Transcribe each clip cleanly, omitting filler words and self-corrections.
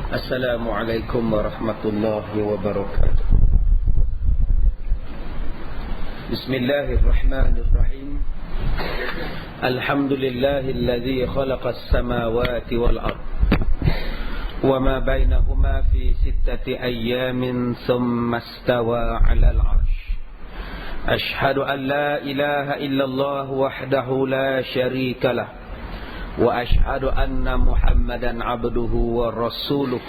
Assalamualaikum warahmatullahi wabarakatuh. Bismillahirrahmanirrahim. Alhamdulillahilladzi khalaqas samawati wal ard wa ma bainahuma fi sittati ayyamin thumma istawa 'alal 'arsy. Ashhadu an la ilaha illallah wahdahu la syarika lah wa ashhadu anna Muhammadan abduhu wa rasuluh.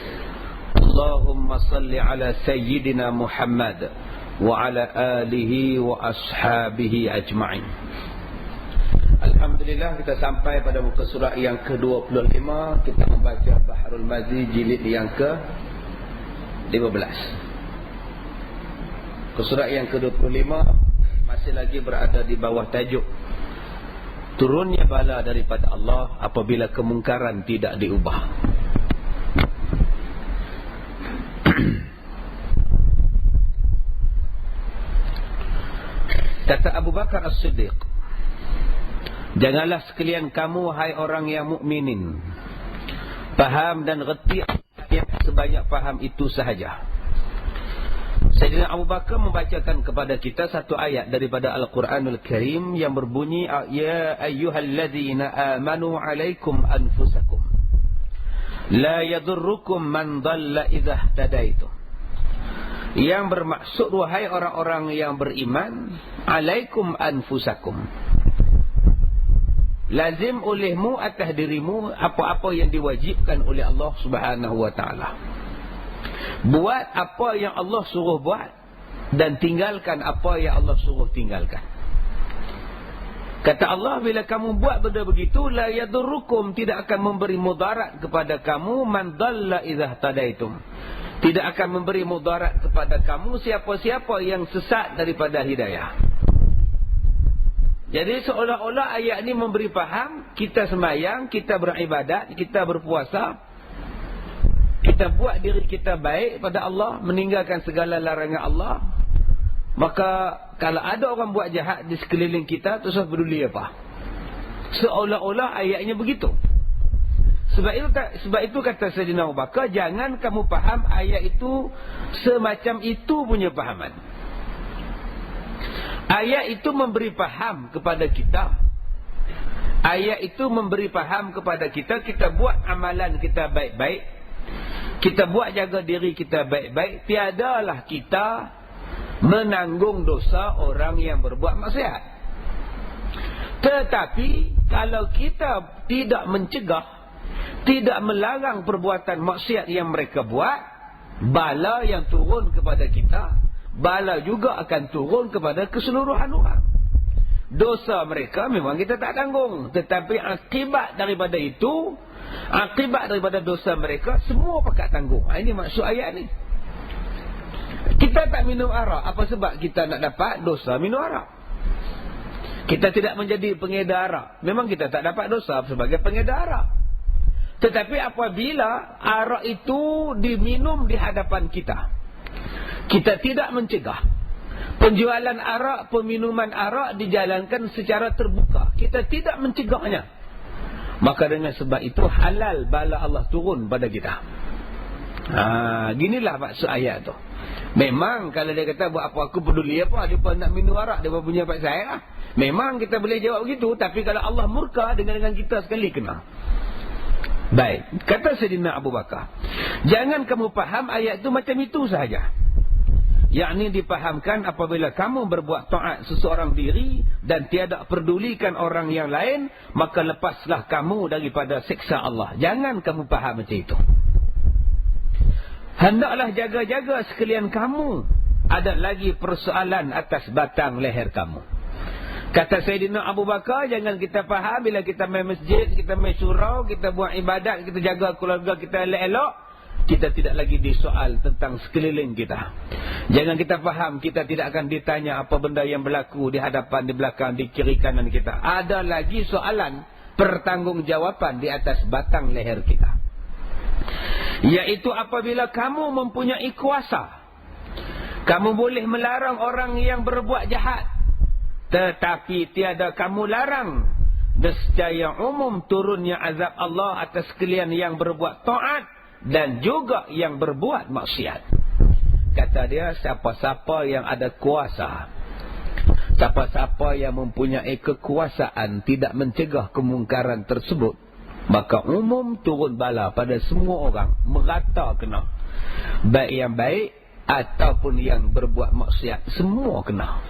Allahumma salli ala sayyidina Muhammad wa ala alihi wa ashabihi ajma'in. Alhamdulillah, kita sampai pada muka surat yang ke-25. Kita membaca Bahrul Mazi jilid yang ke-15. Ke surat yang ke-25 masih lagi berada di bawah tajuk turunnya bala daripada Allah apabila kemungkaran tidak diubah. Kata Abu Bakar As-Siddiq, janganlah sekalian kamu, hai orang yang mukminin, faham dan reti ayat sebanyak faham itu sahaja. Sayyidina Abu Bakar membacakan kepada kita satu ayat daripada Al-Quranul Karim yang berbunyi, ya ayyuhalladzina amanu alaikum anfusakum la yadurrukum man dhalla idza ihtadaitum. Yang bermaksud, wahai orang-orang yang beriman, alaikum anfusakum, lazim olehmu atas dirimu apa-apa yang diwajibkan oleh Allah Subhanahu wa taala. Buat apa yang Allah suruh buat dan tinggalkan apa yang Allah suruh tinggalkan. Kata Allah, bila kamu buat benda begitu, la yadurrukum, tidak akan memberi mudarat kepada kamu, man dhalla idza tadaitum, tidak akan memberi mudarat kepada kamu siapa-siapa yang sesat daripada hidayah. Jadi seolah-olah ayat ini memberi faham, kita sembahyang, kita beribadat, kita berpuasa, kita buat diri kita baik pada Allah, meninggalkan segala larangan Allah, maka kalau ada orang buat jahat di sekeliling kita, terus peduli apa? Seolah-olah ayatnya begitu. Sebab itu kata Sayyidina Abu Bakar, jangan kamu faham ayat itu semacam itu punya fahaman. Ayat itu memberi faham kepada kita. Ayat itu memberi faham kepada kita, kita buat amalan kita baik-baik, kita buat jaga diri kita baik-baik, tiadalah kita menanggung dosa orang yang berbuat maksiat. Tetapi kalau kita tidak mencegah, tidak melarang perbuatan maksiat yang mereka buat, bala yang turun kepada kita, bala juga akan turun kepada keseluruhan orang. Dosa mereka memang kita tak tanggung, tetapi akibat daripada itu, akibat daripada dosa mereka, semua pakat tanggung. Ini maksud ayat ni. Kita tak minum arak, apa sebab kita nak dapat dosa minum arak? Kita tidak menjadi pengedar arak, memang kita tak dapat dosa sebagai pengedar arak. Tetapi apabila arak itu diminum di hadapan kita, kita tidak mencegah, penjualan arak, peminuman arak dijalankan secara terbuka, kita tidak mencegahnya, maka dengan sebab itu halal bala Allah turun pada kita. Ginilah maksud ayat tu. Memang kalau dia kata, buat apa aku peduli apa, dia pun nak minum arak, dia pun punya pasal lah. Memang kita boleh jawab begitu, tapi kalau Allah murka dengan kita sekali, kena. Baik, kata Sayyidina Abu Bakar, jangan kamu faham ayat itu macam itu sahaja. Yakni dipahamkan apabila kamu berbuat taat seseorang diri dan tiada pedulikan orang yang lain, maka lepaslah kamu daripada siksa Allah. Jangan kamu faham macam itu. Hendaklah jaga-jaga sekalian kamu, ada lagi persoalan atas batang leher kamu. Kata Sayyidina Abu Bakar, jangan kita faham bila kita main masjid, kita main surau, kita buat ibadat, kita jaga keluarga kita elok-elok, kita tidak lagi disoal tentang sekeliling kita. Jangan kita faham kita tidak akan ditanya apa benda yang berlaku di hadapan, di belakang, di kiri kanan kita. Ada lagi soalan pertanggungjawaban di atas batang leher kita, yaitu apabila kamu mempunyai kuasa, kamu boleh melarang orang yang berbuat jahat, tetapi tiada kamu larang nescaya umum turunnya azab Allah atas sekalian yang berbuat taat dan juga yang berbuat maksiat. Kata dia, siapa-siapa yang ada kuasa, siapa-siapa yang mempunyai kekuasaan tidak mencegah kemungkaran tersebut, maka umum turun bala pada semua orang, merata kena. Baik yang baik ataupun yang berbuat maksiat, semua kena.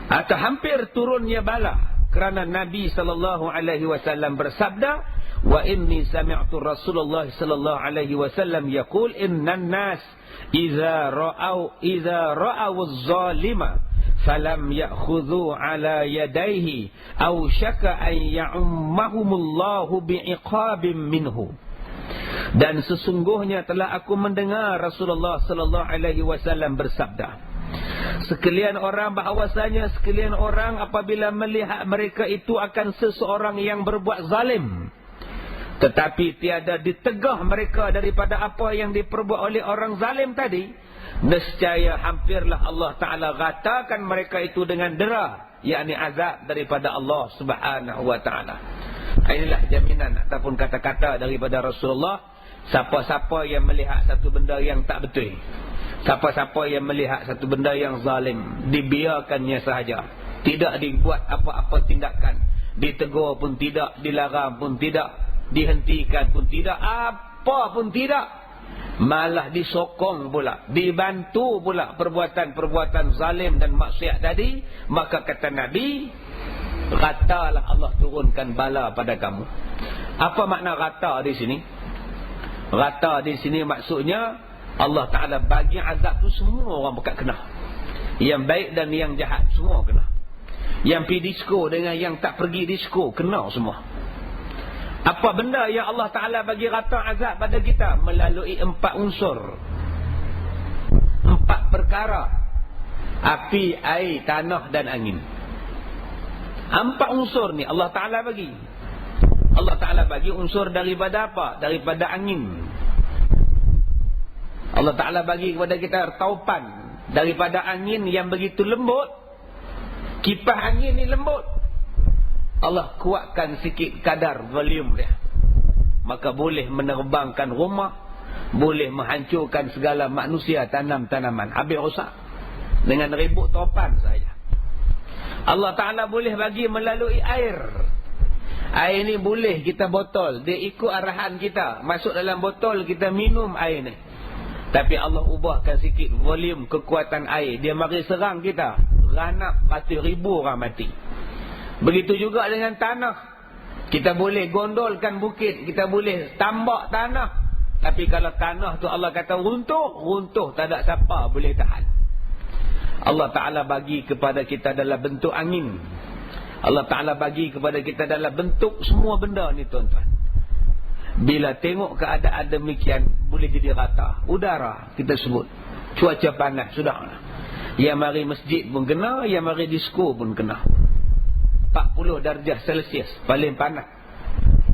Atau hampir turunnya bala kerana Nabi SAW bersabda, wa inni sami'tu Rasulullah sallallahu alaihi wasallam yaqul innan nas idza ra'aw az-zalima falam ya'khudhu ala yadayhi aw shaka an ya'ummahumullahu bi'iqabin minhu. Dan sesungguhnya telah aku mendengar Rasulullah sallallahu alaihi wasallam bersabda, sekalian orang bahawasanya sekalian orang apabila melihat mereka itu akan seseorang yang berbuat zalim, tetapi tiada ditegah mereka daripada apa yang diperbuat oleh orang zalim tadi, nescaya hampirlah Allah Ta'ala ratakan mereka itu dengan dera, yakni azab daripada Allah Subhanahu Wa Ta'ala. Inilah jaminan ataupun kata-kata daripada Rasulullah. Siapa-siapa yang melihat satu benda yang tak betul, siapa-siapa yang melihat satu benda yang zalim, dibiarkannya sahaja, tidak dibuat apa-apa tindakan, ditegur pun tidak, dilarang pun tidak, dihentikan pun tidak, apa pun tidak, malah disokong pula, dibantu pula perbuatan-perbuatan zalim dan maksiat tadi, maka kata Nabi, ratalah Allah turunkan bala pada kamu. Apa makna rata di sini? Rata di sini maksudnya Allah Ta'ala bagi azab tu semua orang bekat kena. Yang baik dan yang jahat semua kena. Yang pergi disko dengan yang tak pergi disko kena semua. Apa benda yang Allah Ta'ala bagi rata azab pada kita? Melalui 4 unsur, 4 perkara: api, air, tanah dan angin. 4 unsur ni Allah Ta'ala bagi. Allah Ta'ala bagi unsur daripada apa? Daripada angin. Allah Ta'ala bagi kepada kita taupan daripada angin yang begitu lembut. Kipas angin ni lembut, Allah kuatkan sikit kadar volume dia, maka boleh menerbangkan rumah, boleh menghancurkan segala manusia, tanam-tanaman, habis rosak dengan ribut taupan saja. Allah Ta'ala boleh bagi melalui air. Air ni boleh kita botol, dia ikut arahan kita, masuk dalam botol, kita minum air ni. Tapi Allah ubahkan sikit volume kekuatan air, dia mari serang kita, ranap, ratus ribu orang mati. Begitu juga dengan tanah. Kita boleh gondolkan bukit, kita boleh tambak tanah, tapi kalau tanah tu Allah kata runtuh, tak ada siapa boleh tahan. Allah Ta'ala bagi kepada kita dalam bentuk angin. Allah Ta'ala bagi kepada kita dalam bentuk semua benda ni, tuan-tuan. Bila tengok keadaan demikian, boleh jadi rata. Udara kita sebut, cuaca panas, sudah. Yang mari masjid pun kena, yang mari disko pun kena. 40 darjah Celsius paling panas.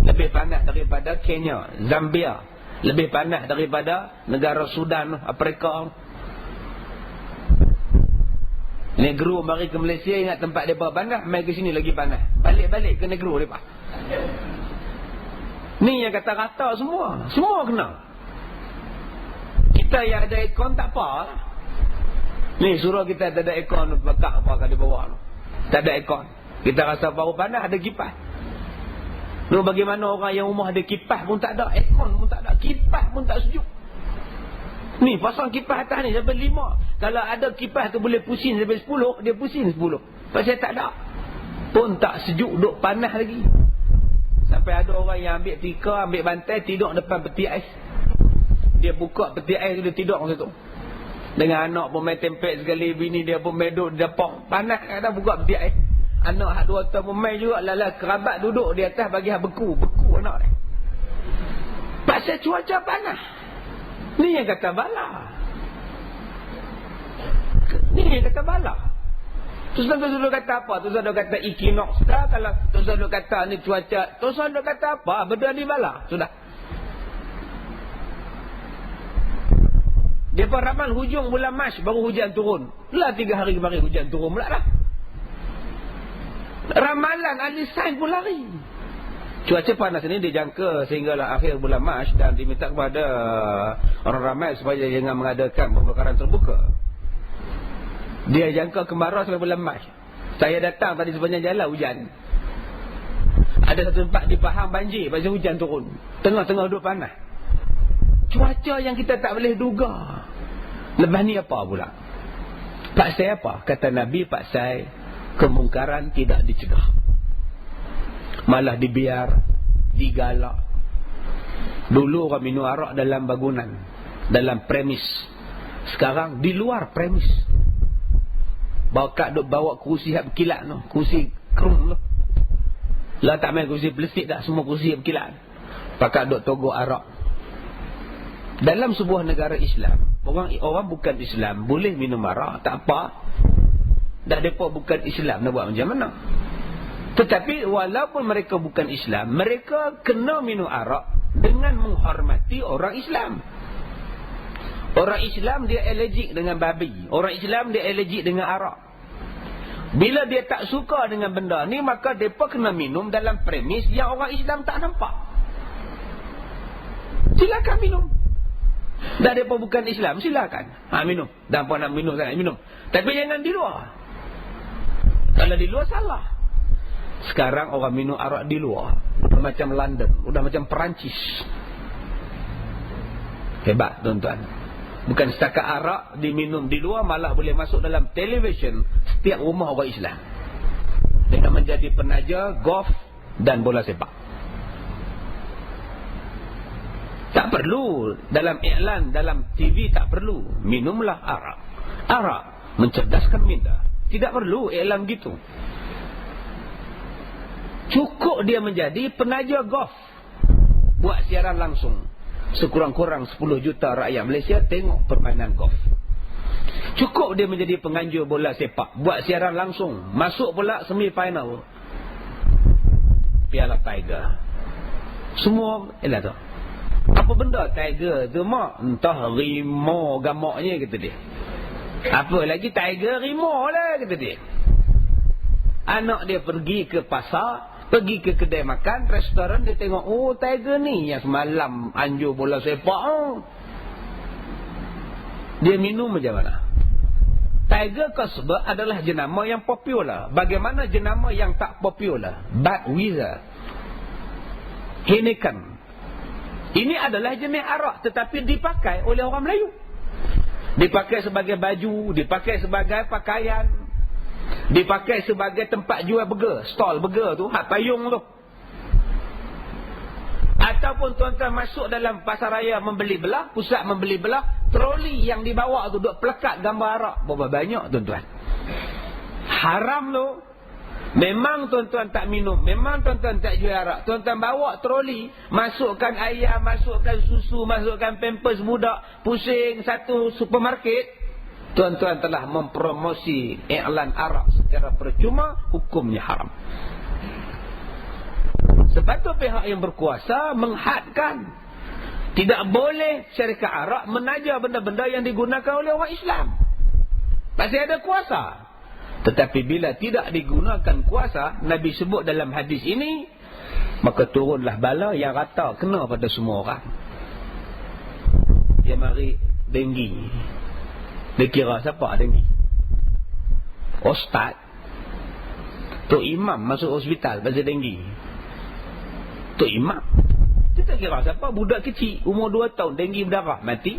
Lebih panas daripada Kenya, Zambia, lebih panas daripada negara Sudan, Afrika. Negro mari ke Malaysia, ingat tempat mereka panas, mai ke sini lagi panas, balik-balik ke negro mereka. Ni yang kata rata semua kena. Kita yang ada aircon tak apa. Ni suruh kita tak ada aircon, bakar apa kat di bawah tu, tak ada aircon, kita rasa baru panas, ada kipas. Lu bagaimana orang yang rumah ada kipas pun tak ada, aircon pun tak ada, kipas pun tak sejuk. Ni pasang kipas atas ni sampai 5. Kalau ada kipas tu boleh pusing sampai 10, dia pusing 10. Pasal tak ada, pun tak sejuk, duk panas lagi. Sampai ada orang yang ambil tikar, ambil bantai, tidur depan peti ais. Dia buka peti ais tu, dia tidur macam tu. Dengan anak pun main tempek sekali, bini dia pun main duduk di depan. Panas kata buka peti ais. Anak hak 2 tahun pun main juga. Lala kerabat duduk di atas bagi beku anak dia. Pasal cuaca panas. Ni yang kata bala. Ni yang kata bala. Terus dulu kata apa? Terus dulu kata equinox dah. Kalau terus dulu kata ni cuaca, terus dulu kata apa? Benda ni bala. Sudah. Dia pun ramal hujung bulan Mac baru hujan turun. Lah 3 hari kemarin hujan turun pula lah. Ramalan ahli sains pun lari. Cuaca panas ini dijangka sehinggalah akhir bulan Mac dan diminta kepada orang ramai supaya jangan mengadakan pembakaran terbuka. Dia jangka kemarau sampai bulan Mac. Saya datang tadi sepanjang jalan hujan. Ada satu tempat di Pahang banjir, pasal hujan turun. Tengah-tengah duduk panas. Cuaca yang kita tak boleh duga. Lepas ni apa pula? Paksai apa? Kata Nabi, paksai kemungkaran tidak dicegah. Malah dibiar, digalak. Dulu orang minum arak dalam bangunan, dalam premis. Sekarang di luar premis. Bawa kerusi yang berkilat tu. Kerusi kerum tu. Lah tak main kerusi plastik tak, semua kerusi yang berkilat. Pakat duk togok arak. Dalam sebuah negara Islam, orang bukan Islam boleh minum arak, tak apa. Dah mereka bukan Islam, nak buat macam mana? Tetapi walaupun mereka bukan Islam, mereka kena minum arak dengan menghormati orang Islam. Orang Islam dia allergic dengan babi. Orang Islam dia allergic dengan arak. Bila dia tak suka dengan benda ni, maka mereka kena minum dalam premis yang orang Islam tak nampak. Silakan minum. Dah mereka bukan Islam, silakan. Minum. Dan apa nak minum sangat, minum. Tapi jangan di luar. Kalau di luar salah. Sekarang orang minum arak di luar. Udah macam London. Udah macam Perancis. Hebat tuan-tuan. Bukan setakat arak diminum di luar, malah boleh masuk dalam televisyen setiap rumah orang Islam. Dengan menjadi penaja golf dan bola sepak. Tak perlu dalam iklan, dalam TV tak perlu. Minumlah arak. Arak mencerdaskan minda. Tidak perlu iklan gitu. Cukup dia menjadi penaja golf. Buat siaran langsung. Sekurang-kurang 10 juta rakyat Malaysia tengok permainan golf. Cukup dia menjadi penganjur bola sepak. Buat siaran langsung. Masuk pula semi-final Piala Tiger. Semua tu. Apa benda Tiger tu mak? Entah rimau gamaknya kata dia. Apa lagi Tiger rimau lah kata dia. Anak dia pergi ke pasar, pergi ke kedai makan, restoran, dia tengok, oh Tiger ni yang semalam anjur bola sepak. Dia minum macam mana? Tiger Cosber adalah jenama yang popular. Bagaimana jenama yang tak popular? Budweiser, Heineken. Ini adalah jenis arak, tetapi dipakai oleh orang Melayu. Dipakai sebagai baju, dipakai sebagai pakaian, dipakai sebagai tempat jual burger, stall burger tu, hak payung tu. Ataupun tuan-tuan masuk dalam pasar raya membeli belah, pusat membeli belah, troli yang dibawa tu duk pelekat gambar arak. Berapa banyak tuan-tuan? Haram tu. Memang tuan-tuan tak minum, memang tuan-tuan tak jual arak. Tuan-tuan bawa troli, masukkan ayam, masukkan susu, masukkan pampers budak, pusing satu supermarket. Tuan-tuan telah mempromosi iklan arak secara percuma, hukumnya haram. Sebab tu pihak yang berkuasa menghadkan. Tidak boleh syarikat arak menaja benda-benda yang digunakan oleh orang Islam. Pasal ada kuasa. Tetapi bila tidak digunakan kuasa, Nabi sebut dalam hadis ini, maka turunlah bala yang rata kena pada semua orang. Dia mari denggi. Dia kira siapa denggi? Ustaz. Tok Imam masuk hospital pasal denggi. Tok Imam. Dia tak kira siapa, budak kecil umur 2 tahun denggi berdarah mati.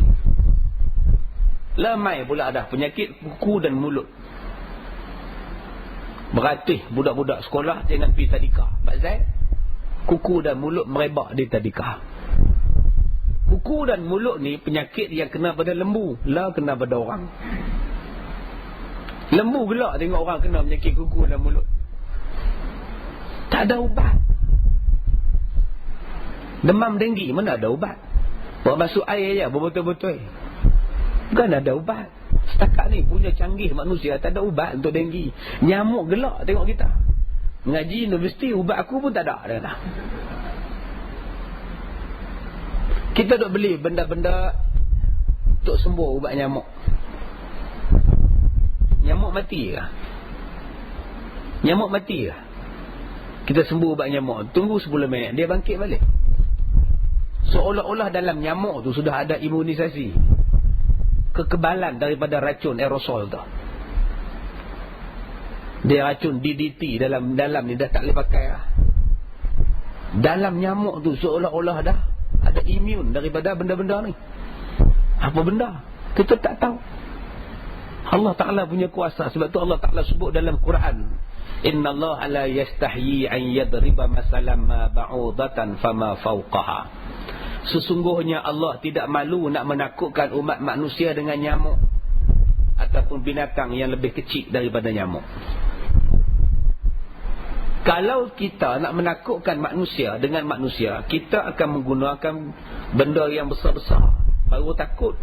Lemai pula dah penyakit kuku dan mulut. Beratih budak-budak sekolah jangan pergi tadika. Pasal kuku dan mulut merebak di tadika. Kuku dan mulut ni penyakit yang kena pada lembu, lah kena pada orang. Lembu gelak tengok orang kena penyakit kuku dan mulut. Tak ada ubat. Demam denggi mana ada ubat? Bawa masuk air je betul-betul. Bukan ada ubat. Setakat ni punya canggih manusia tak ada ubat untuk denggi. Nyamuk gelak tengok kita. Ngaji universiti ubat aku pun tak ada dah. Kita duk beli benda-benda untuk sembuh ubat nyamuk. Nyamuk mati ke? Nyamuk mati ke? Kita sembuh ubat nyamuk. Tunggu 10 minit, dia bangkit balik. Seolah-olah dalam nyamuk tu sudah ada imunisasi. Kekebalan daripada racun aerosol tu. Dia racun DDT dalam ni dah tak boleh pakai lah. Dalam nyamuk tu seolah-olah dah ada imun daripada benda-benda ni. Apa benda? Kita tak tahu. Allah Ta'ala punya kuasa. Sebab tu Allah Ta'ala sebut dalam Quran, Inna Allah la yastahyi an yadriba masalam ma ba'udatan fama fawqaha. Sesungguhnya Allah tidak malu nak menakutkan umat manusia dengan nyamuk ataupun binatang yang lebih kecil daripada nyamuk. Kalau kita nak menakutkan manusia dengan manusia, kita akan menggunakan benda yang besar-besar baru takut.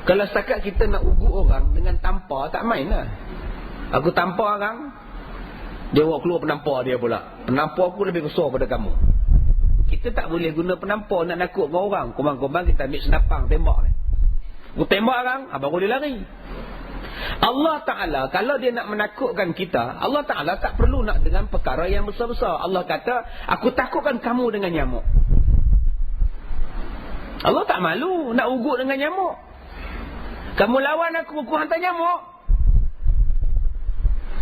Kalau setakat kita nak ugut orang dengan tampar, tak main lah. Aku tampar orang, dia buat keluar penampar dia pula. Penampar aku lebih besar pada kamu. Kita tak boleh guna penampar nak nakutkan orang. Kumang-kumang kita ambil senapang, tembak. Aku tembak orang, baru dia lari. Allah Ta'ala kalau dia nak menakutkan kita, Allah Ta'ala tak perlu nak dengan perkara yang besar-besar. Allah kata, aku takutkan kamu dengan nyamuk. Allah tak malu nak ugut dengan nyamuk. Kamu lawan aku hantar nyamuk.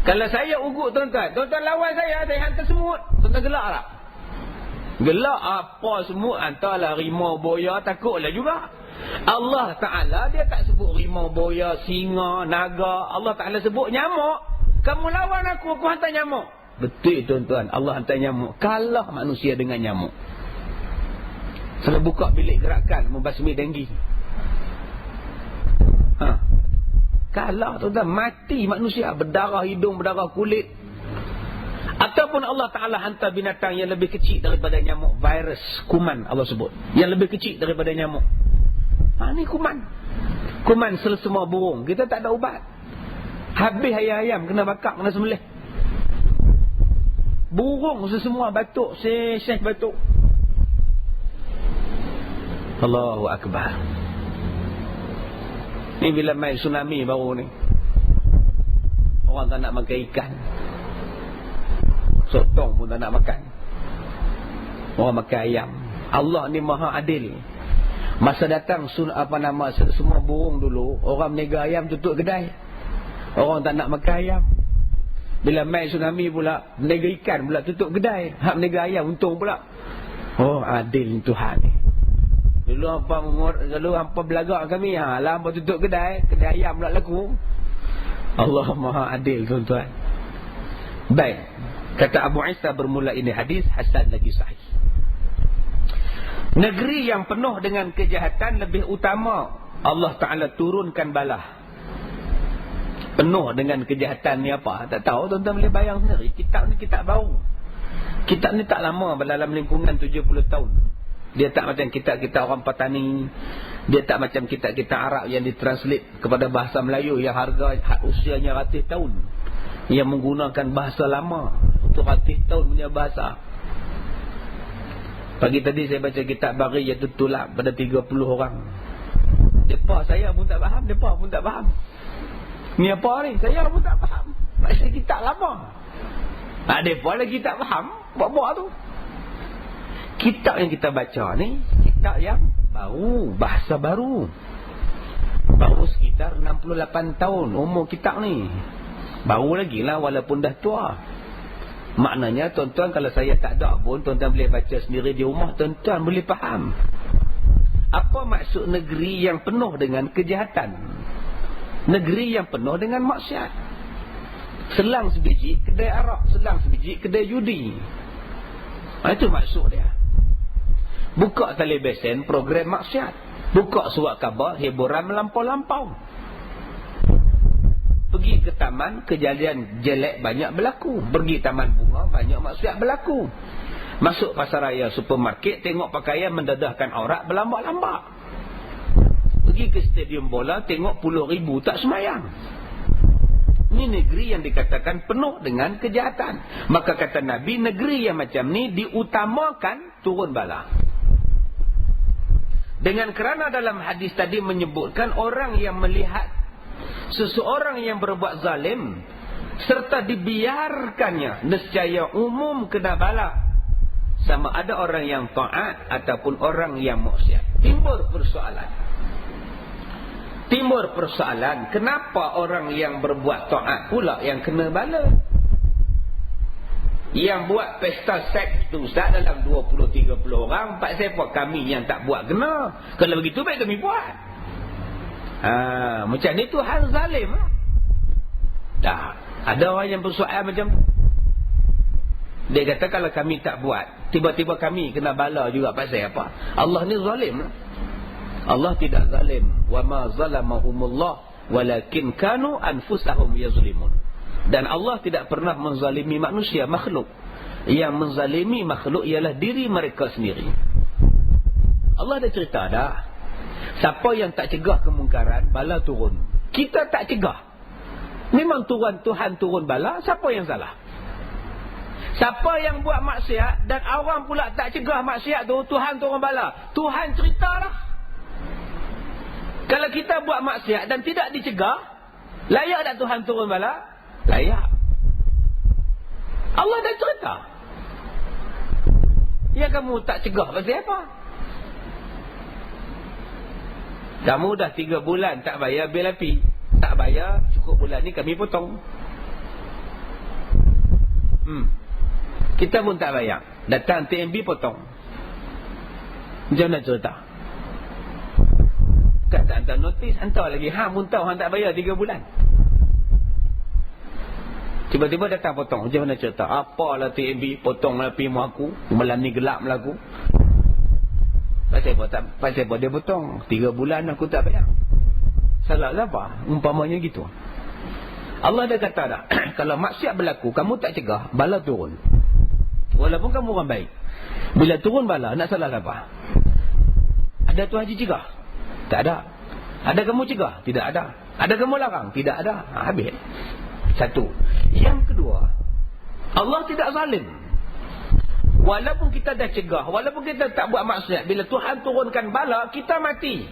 Kalau saya ugut tuan-tuan lawan saya hantar semut. Tuan-tuan gelak tak? Gelak apa semut, hantarlah rimau, boya, takutlah juga. Allah Ta'ala dia tak sebut rimau, boya, singa, naga. Allah Ta'ala sebut nyamuk. Kamu lawan aku hantar nyamuk. Betul tuan-tuan, Allah hantar nyamuk. Kalah manusia dengan nyamuk. Kalau buka bilik gerakan membasmi denggi. Kalah tuan-tuan, mati manusia, berdarah hidung, berdarah kulit. Ataupun Allah Ta'ala hantar binatang yang lebih kecil daripada nyamuk. Virus, kuman Allah sebut. Yang lebih kecil daripada nyamuk. Ni kuman. Kuman semua burung. Kita tak ada ubat. Habis ayam kena bakar, kena sembelih. Burung semua batuk. Syekh batuk. Allahu Akbar. Ni bila main tsunami baru ni. Orang tak nak makan ikan. Sotong pun tak nak makan. Orang makan ayam. Allah ni maha adil. Masa datang semua burung dulu, orang meniaga ayam tutup kedai. Orang tak nak makan ayam. Bila main tsunami pula, meniaga ikan pula tutup kedai. Hak meniaga ayam untung pula. Oh, adil Tuhan ni. Dulu hampa belagak kami, lah hampa tutup kedai ayam pula laku. Allah maha adil tuan-tuan. Baik. Kata Abu Isa bermula ini hadis hasan lagi sahih. Negeri yang penuh dengan kejahatan lebih utama Allah Ta'ala turunkan bala. Penuh dengan kejahatan ni apa? Tak tahu, tuan-tuan boleh bayang sendiri. Kitab ni kitab baru. Kitab ni tak lama, dalam lingkungan 70 tahun. Dia tak macam kitab-kitab orang Patani. Dia tak macam kitab-kitab Arab yang ditranslate kepada bahasa Melayu yang usianya ratus tahun. Yang menggunakan bahasa lama untuk ratus tahun punya bahasa. Pagi tadi saya baca kitab Bari iaitu tulak pada 30 orang. Depa saya pun tak faham, depa pun tak faham. Ni apa ni? Saya pun tak faham. Baca kitab lama. Depa lagi tak faham. Buat-buat tu. Kitab yang kita baca ni kitab yang baru, bahasa baru. Baru sekitar 68 tahun umur kitab ni. Baru lagi lah walaupun dah tua. Maknanya tuan-tuan kalau saya tak ada pun tuan-tuan boleh baca sendiri di rumah, tuan-tuan boleh faham. Apa maksud negeri yang penuh dengan kejahatan? Negeri yang penuh dengan maksiat. Selang sebiji kedai arak, selang sebiji kedai judi. Itu maksud dia. Buka televisen program maksiat. Buka surat khabar hiburan melampau-lampau. Pergi ke taman, kejadian jelek banyak berlaku. Pergi taman bunga, banyak maksiat berlaku. Masuk pasar raya, supermarket, tengok pakaian mendedahkan aurat berlambak-lambak. Pergi ke stadium bola, tengok puluh ribu tak semayang. Ini negeri yang dikatakan penuh dengan kejahatan. Maka kata Nabi, negeri yang macam ni diutamakan turun bala. Dengan kerana dalam hadis tadi menyebutkan orang yang melihat seseorang yang berbuat zalim serta dibiarkannya, nescaya umum kena bala, sama ada orang yang taat ataupun orang yang maksiat. Timbul persoalan, kenapa orang yang berbuat taat pula yang kena bala? Yang buat pesta seks tu Ustaz dalam 20-30 orang, pak siapa kami yang tak buat kena? Kalau begitu baik kami buat. Macam ni Tuhan zalim. Dah, ada orang yang bersoal macam tu. Dia kata kalau kami tak buat, tiba-tiba kami kena bala juga pasal apa? Allah ni zalim. Allah tidak zalim. Wa ma zalamahumullah walakin kanu anfusahum yazlimun. Dan Allah tidak pernah menzalimi manusia, makhluk. Yang menzalimi makhluk ialah diri mereka sendiri. Allah dah cerita dah. Siapa yang tak cegah kemungkaran, bala turun. Kita tak cegah. Memang Tuhan turun bala, siapa yang salah? Siapa yang buat maksiat dan orang pula tak cegah maksiat tu, Tuhan turun bala. Tuhan cerita dah. Kalau kita buat maksiat dan tidak dicegah, layak tak Tuhan turun bala? Layak. Allah dah cerita. Yang kamu tak cegah pasal apa? Kamu dah 3 bulan tak bayar bil api. Tak bayar, cukup bulan ni kami potong. Kita pun tak bayar. Datang TMB potong. Macam mana cerita? Kata hantar notis, hantar lagi. Hang pun tahu hang tak bayar 3 bulan. Tiba-tiba datang potong. Macam mana cerita? Apalah TMB potong api mu aku. Malam ni gelap melaku. Pasal apa dia potong? 3 bulan aku tak bayar. Salah apa? Umpamanya gitu. Allah dah kata dah. Kalau maksiat berlaku, kamu tak cegah, bala turun. Walaupun kamu orang baik. Bila turun bala, nak salah apa? Ada Tuhan Haji cegah? Tak ada. Ada kamu cegah? Tidak ada. Ada kamu larang? Tidak ada. Habis. Satu. Yang kedua, Allah tidak zalim. Walaupun kita dah cegah, walaupun kita tak buat maksiat, bila Tuhan turunkan bala, kita mati.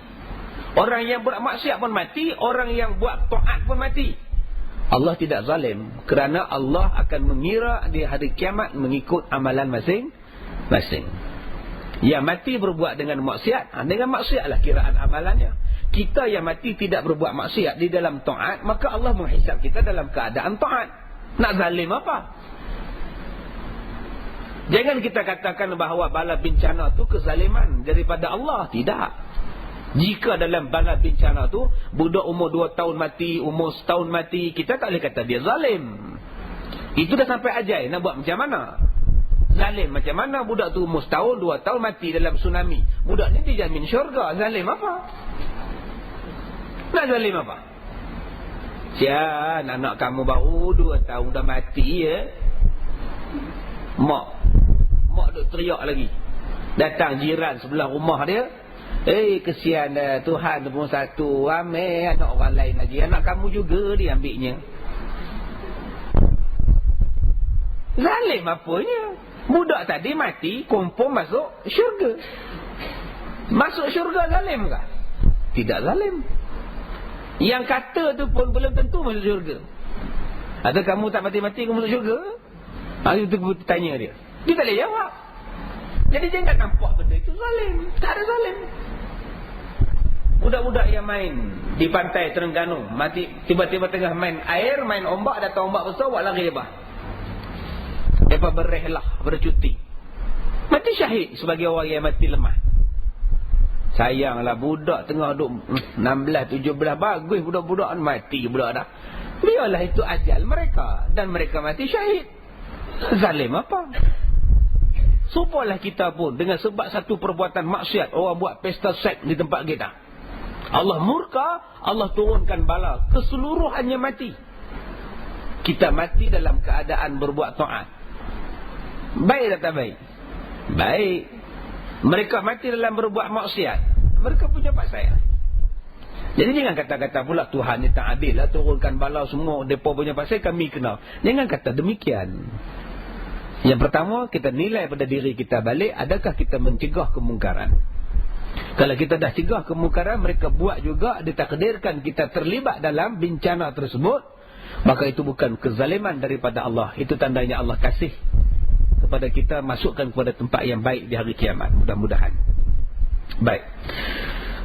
Orang yang buat maksiat pun mati, orang yang buat taat pun mati. Allah tidak zalim, kerana Allah akan mengira di hari kiamat mengikut amalan masing-masing. Yang mati berbuat dengan maksiat, dengan maksiatlah kiraan amalannya. Kita yang mati tidak berbuat maksiat di dalam taat, maka Allah menghisap kita dalam keadaan taat. Nak zalim apa? Jangan kita katakan bahawa bala bencana tu kezaliman daripada Allah. Tidak. Jika dalam bala bencana tu budak umur 2 tahun mati, umur 1 tahun mati, kita tak boleh kata dia zalim. Itu dah sampai ajai, nak buat macam mana? Zalim macam mana budak tu umur 1 tahun, 2 tahun mati dalam tsunami? Budak ni dijamin syurga. Zalim apa? Nak zalim apa? Sian, anak kamu baru 2 tahun dah mati ya. Mak duk teriak lagi. Datang jiran sebelah rumah dia. Kesian dah, Tuhan pun satu. Ambil anak orang lain lagi. Anak kamu juga dia ambilnya. Zalim apanya? Budak tadi mati, confirm masuk syurga. Masuk syurga zalim ke? Tidak zalim. Yang kata tu pun belum tentu masuk syurga. Atau kamu tak mati-mati kamu masuk syurga? Itu tanya dia. Dia tak boleh jawab. Jadi jangan nampak benda itu zalim. Tak ada zalim. Budak-budak yang main di pantai Terengganu, mati tiba-tiba tengah main air, main ombak, datang ombak besar, buat lari lepas. Lepas berrehlah, bercuti. Mati syahid sebagai orang yang mati lemah. Sayanglah budak tengah duduk 16, 17, bagus budak-budak mati budak dah. Biarlah itu ajal mereka. Dan mereka mati syahid. Zalim apa? Supalah kita pun dengan sebab satu perbuatan maksiat, orang buat pesta seks di tempat kita. Allah murka, Allah turunkan bala, keseluruhannya mati. Kita mati dalam keadaan berbuat taat. Baik tak baik? Baik. Mereka mati dalam berbuat maksiat. Mereka punya pasal. Jadi jangan kata-kata pula Tuhan ni tak adil lah, turunkan bala semua mereka punya pasal kami kena. Jangan kata demikian. Yang pertama, kita nilai pada diri kita balik, adakah kita mencegah kemungkaran? Kalau kita dah cegah kemungkaran, mereka buat juga, ditakdirkan kita terlibat dalam bencana tersebut, maka itu bukan kezaliman daripada Allah. Itu tandanya Allah kasih kepada kita, masukkan kepada tempat yang baik di hari kiamat, mudah-mudahan. Baik.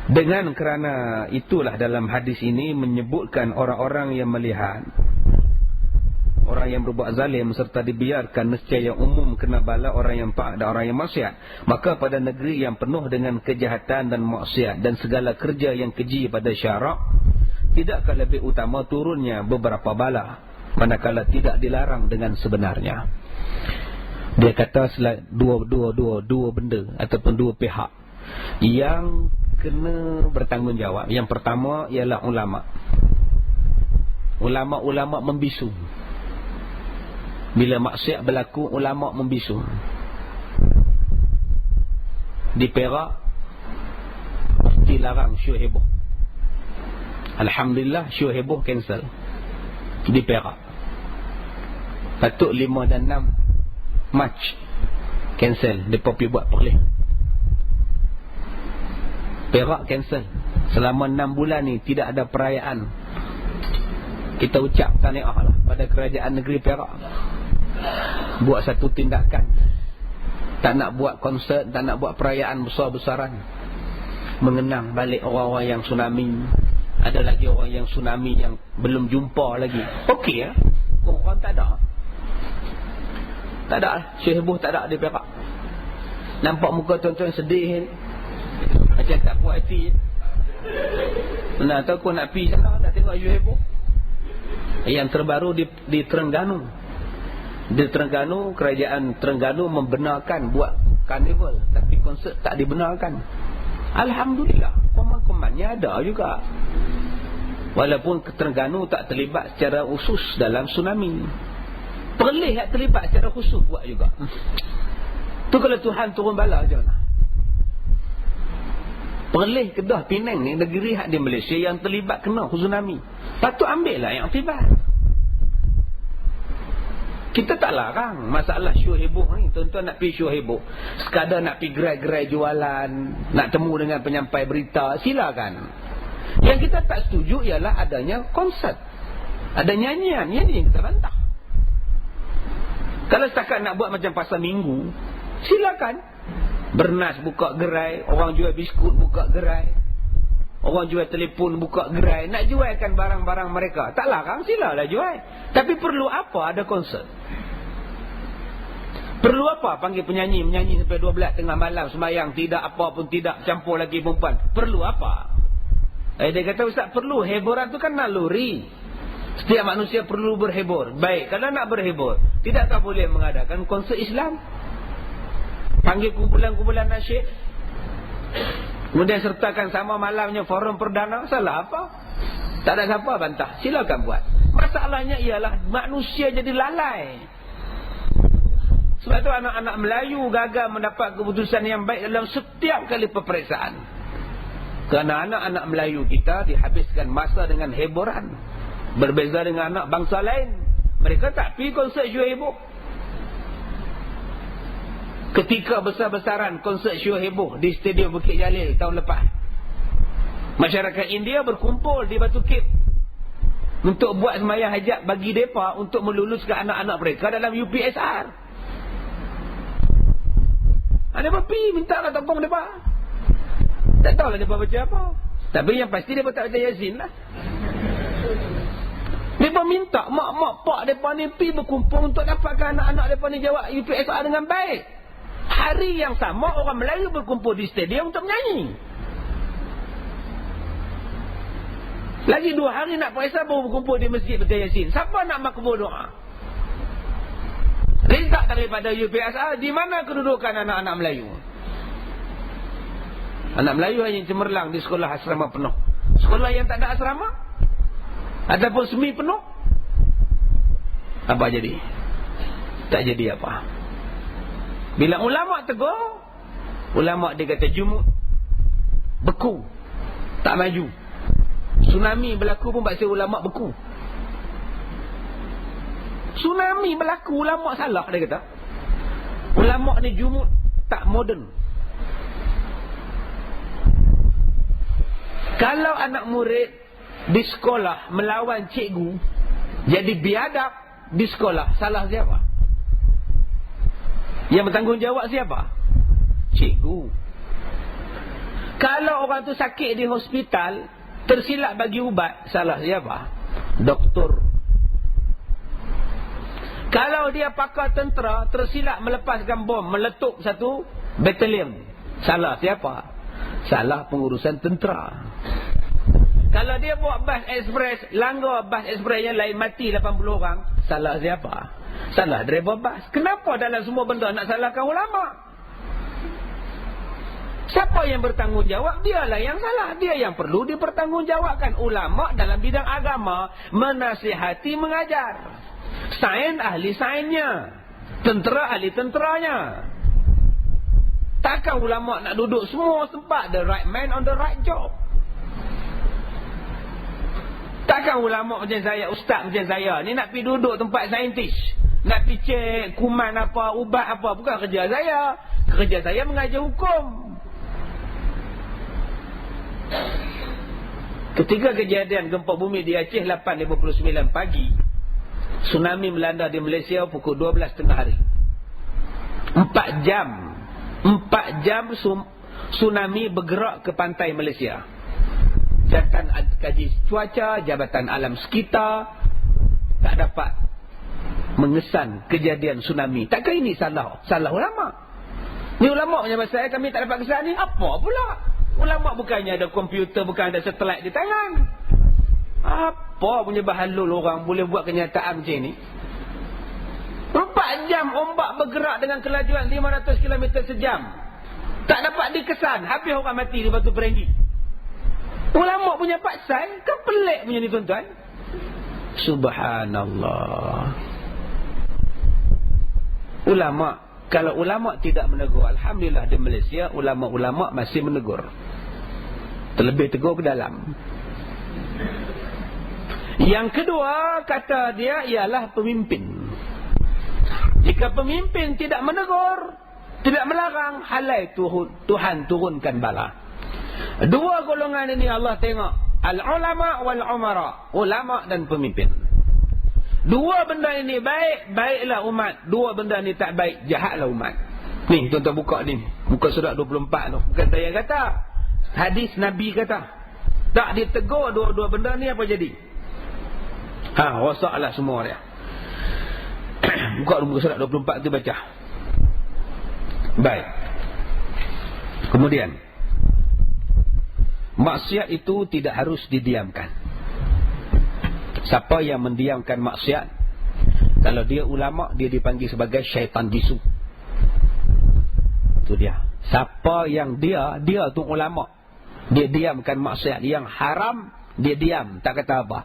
Dengan kerana itulah dalam hadis ini menyebutkan orang-orang yang melihat orang yang berbuat zalim serta dibiarkan, nescaya umum kena bala orang yang taat dan orang yang maksiat. Maka pada negeri yang penuh dengan kejahatan dan maksiat dan segala kerja yang keji pada syarak, tidakkah lebih utama turunnya beberapa bala, manakala tidak dilarang dengan sebenarnya. Dia kata dua benda ataupun dua pihak yang kena bertanggungjawab. Yang pertama ialah ulama. Ulama-ulama membisu. Bila maksiat berlaku, ulama membisu. Di Perak mesti larang syuh heboh. Alhamdulillah syuh heboh cancel di Perak. Patut 5 dan 6 Mac cancel, mereka pergi buat perlih. Perak cancel. Selama 6 bulan ni tidak ada perayaan. Kita ucap tahniah lah pada kerajaan negeri Perak. Buat satu tindakan. Tak nak buat konsert, tak nak buat perayaan besar-besaran, mengenang balik orang-orang yang tsunami. Ada lagi orang yang tsunami yang belum jumpa lagi. Okey ya. Orang tak ada. Tak ada. Syekh Heboh tak ada di Perak. Nampak muka tuan-tuan sedih, macam tak puas hati. Mana tahu aku nak pergi sana, nak tengok Syekh Heboh. Yang terbaru di Terengganu. Di Terengganu, kerajaan Terengganu membenarkan buat karnival, tapi konsert tak dibenarkan. Alhamdulillah, koman-komannya ada juga. Walaupun Terengganu tak terlibat secara khusus dalam tsunami. Perlis tak terlibat secara khusus buat juga. Tu kalau Tuhan turun bala je lah. Perlis, Kedah, Penang ni negeri hak di Malaysia yang terlibat kena tsunami. Patut ambil lah yang terlibat. Kita tak larang masalah syuh heboh ni. Tuan-tuan nak pergi syuh heboh, sekadar nak pergi gerai-gerai jualan, nak temu dengan penyampai berita, silakan. Yang kita tak setuju ialah adanya konsert, ada nyanyian. Yang ni yang kita bantah. Kalau setakat nak buat macam pasar minggu, silakan. Bernas buka gerai, orang jual biskut buka gerai, orang jual telefon buka gerai, nak jualkan barang-barang mereka, tak larang, silalah jual. Tapi perlu apa ada konsert? Perlu apa panggil penyanyi menyanyi sampai 12 tengah malam sembahyang, tidak apa pun tidak, campur lagi perempuan? Perlu apa? Dia kata, ustaz, perlu. Hiburan tu kan naluri. Setiap manusia perlu berhibur. Baik, kalau nak berhibur, tidakkah boleh mengadakan konsert Islam? Panggil kumpulan-kumpulan nasyid, kemudian sertakan sama malamnya forum perdana. Salah apa? Tak ada siapa bantah. Silakan buat. Masalahnya ialah manusia jadi lalai. Sebab tu anak-anak Melayu gagal mendapat keputusan yang baik dalam setiap kali peperiksaan. Kerana anak-anak Melayu kita dihabiskan masa dengan hiburan. Berbeza dengan anak bangsa lain. Mereka tak pergi konsert syuh heboh. Ketika besar-besaran konsert syuh heboh di Stadium Bukit Jalil tahun lepas, masyarakat India berkumpul di Batu Kip untuk buat sembahyang hajat bagi mereka untuk meluluskan anak-anak mereka dalam UPSR. Ada pergi minta kat tokong mereka. Tak tahulah mereka baca apa. Tapi yang pasti mereka tak baca Yasin lah. Mereka minta mak-mak pak mereka ni pergi berkumpul untuk dapatkan anak-anak mereka ni jawab UPSR dengan baik. Hari yang sama orang Melayu berkumpul di stadium untuk menyanyi. Lagi 2 hari nak puasa baru berkumpul di masjid baca Yasin. Siapa nak makbul doa? Rizak daripada UPSR. Di mana kedudukan anak-anak Melayu? Anak Melayu hanya cemerlang di sekolah asrama penuh. Sekolah yang tak ada asrama ataupun semi penuh, apa jadi? Tak jadi apa. Bila ulama tegur, ulama dia kata jumud, beku, tak maju. Tsunami berlaku pun pasal ulama beku. Tsunami berlaku, ulama salah, dia kata. Ulama ni jumud, tak moden. Kalau anak murid di sekolah melawan cikgu, Jadi biadab di sekolah, salah siapa? Yang bertanggungjawab siapa? Cikgu. Kalau orang tu sakit di hospital, tersilap bagi ubat, salah siapa? Doktor. Kalau dia pakar tentera, tersilap melepaskan bom, meletup satu batalion, salah siapa? Salah pengurusan tentera. Kalau dia buat bas ekspres, langgar bas ekspres yang lain, mati 80 orang, salah siapa? Salah driver bas. Kenapa dalam semua benda nak salahkan ulama? Siapa yang bertanggungjawab? Dialah yang salah. Dia yang perlu dipertanggungjawabkan. Ulama dalam bidang agama menasihati, mengajar. Sains ahli sainsnya, tentera ahli tenteranya. Takkan ulama nak duduk semua tempat, the right man on the right job. Takkan ulama macam saya, ustaz macam saya ni nak pergi duduk tempat saintis, nak pergi cek kuman apa, ubat apa. Bukan kerja saya. Kerja saya mengajar hukum. Ketika kejadian gempa bumi di Aceh 8.59 pagi, tsunami melanda di Malaysia pukul 12.30 hari. 4 jam tsunami bergerak ke pantai Malaysia. Jabatan Kaji Cuaca, Jabatan Alam Sekitar tak dapat mengesan kejadian tsunami. Takkan ini salah ulama? Ni ulama punya pasal kami tak dapat kesan ni. Apa pula? Ulama bukannya ada komputer, bukan ada satelit di tangan. Apa punya bahalul orang boleh buat kenyataan macam ni? 4 jam ombak bergerak dengan kelajuan 500 km sejam. Tak dapat dikesan. Habis orang mati di Batu Perenggi. Ulama punya pasal kan pelik punya ni tuan-tuan. Subhanallah. Ulama, kalau ulama tidak menegur, alhamdulillah di Malaysia ulama-ulama masih menegur. Terlebih tegur ke dalam. Yang kedua kata dia ialah pemimpin. Jika pemimpin tidak menegur, tidak melarang, halai Tuhan turunkan bala. Dua golongan ini Allah tengok, al-ulama wal-umara, ulama dan pemimpin. Dua benda ini baik, baiklah umat. Dua benda ini tak baik, jahatlah umat. Ni tuan-tuan buka ni, muka surat 24 tu. Bukan saya kata, hadis Nabi kata. Tak ditegur dua-dua benda ni, apa jadi? Rosaklah semua dia. Buka muka surat 24 tu, baca. Baik. Kemudian, maksiat itu tidak harus didiamkan. Siapa yang mendiamkan maksiat, kalau dia ulama, dia dipanggil sebagai syaitan bisu. Itu dia. Siapa yang dia tu ulama, dia diamkan maksiat yang haram, dia diam, tak kata apa.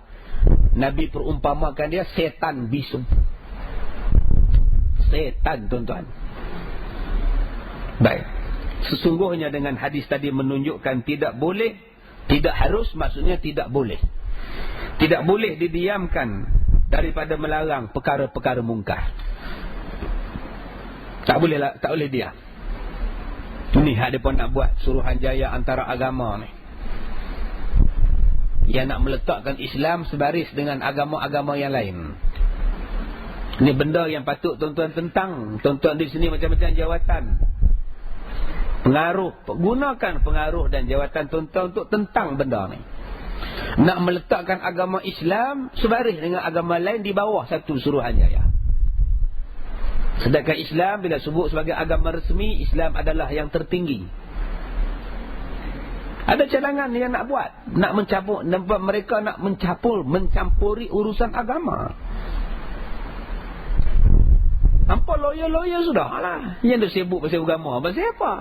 Nabi perumpamakan dia setan bisu. Setan, tuan-tuan. Baik. Sesungguhnya dengan hadis tadi menunjukkan tidak boleh, tidak harus, maksudnya tidak boleh. Tidak boleh didiamkan daripada melarang perkara-perkara mungkar. Tak boleh diam. Ini hak mereka nak buat Suruhanjaya antara agama ni. Ia nak meletakkan Islam sebaris dengan agama-agama yang lain. Ini benda yang patut tuan-tuan tentang. Tuan-tuan di sini macam-macam jawatan. Pengaruh, gunakan pengaruh dan jawatan tuan-tuan untuk tentang benda ni. Nak meletakkan agama Islam sebaris dengan agama lain di bawah satu Suruhanjaya. Sedangkan Islam bila sebut sebagai agama resmi, Islam adalah yang tertinggi. Ada cadangan yang nak buat, nak mencampur, mereka nak mencampuri urusan agama. Hampa lawyer sudahlah. Yang dia sibuk pasal agama, pasal apa?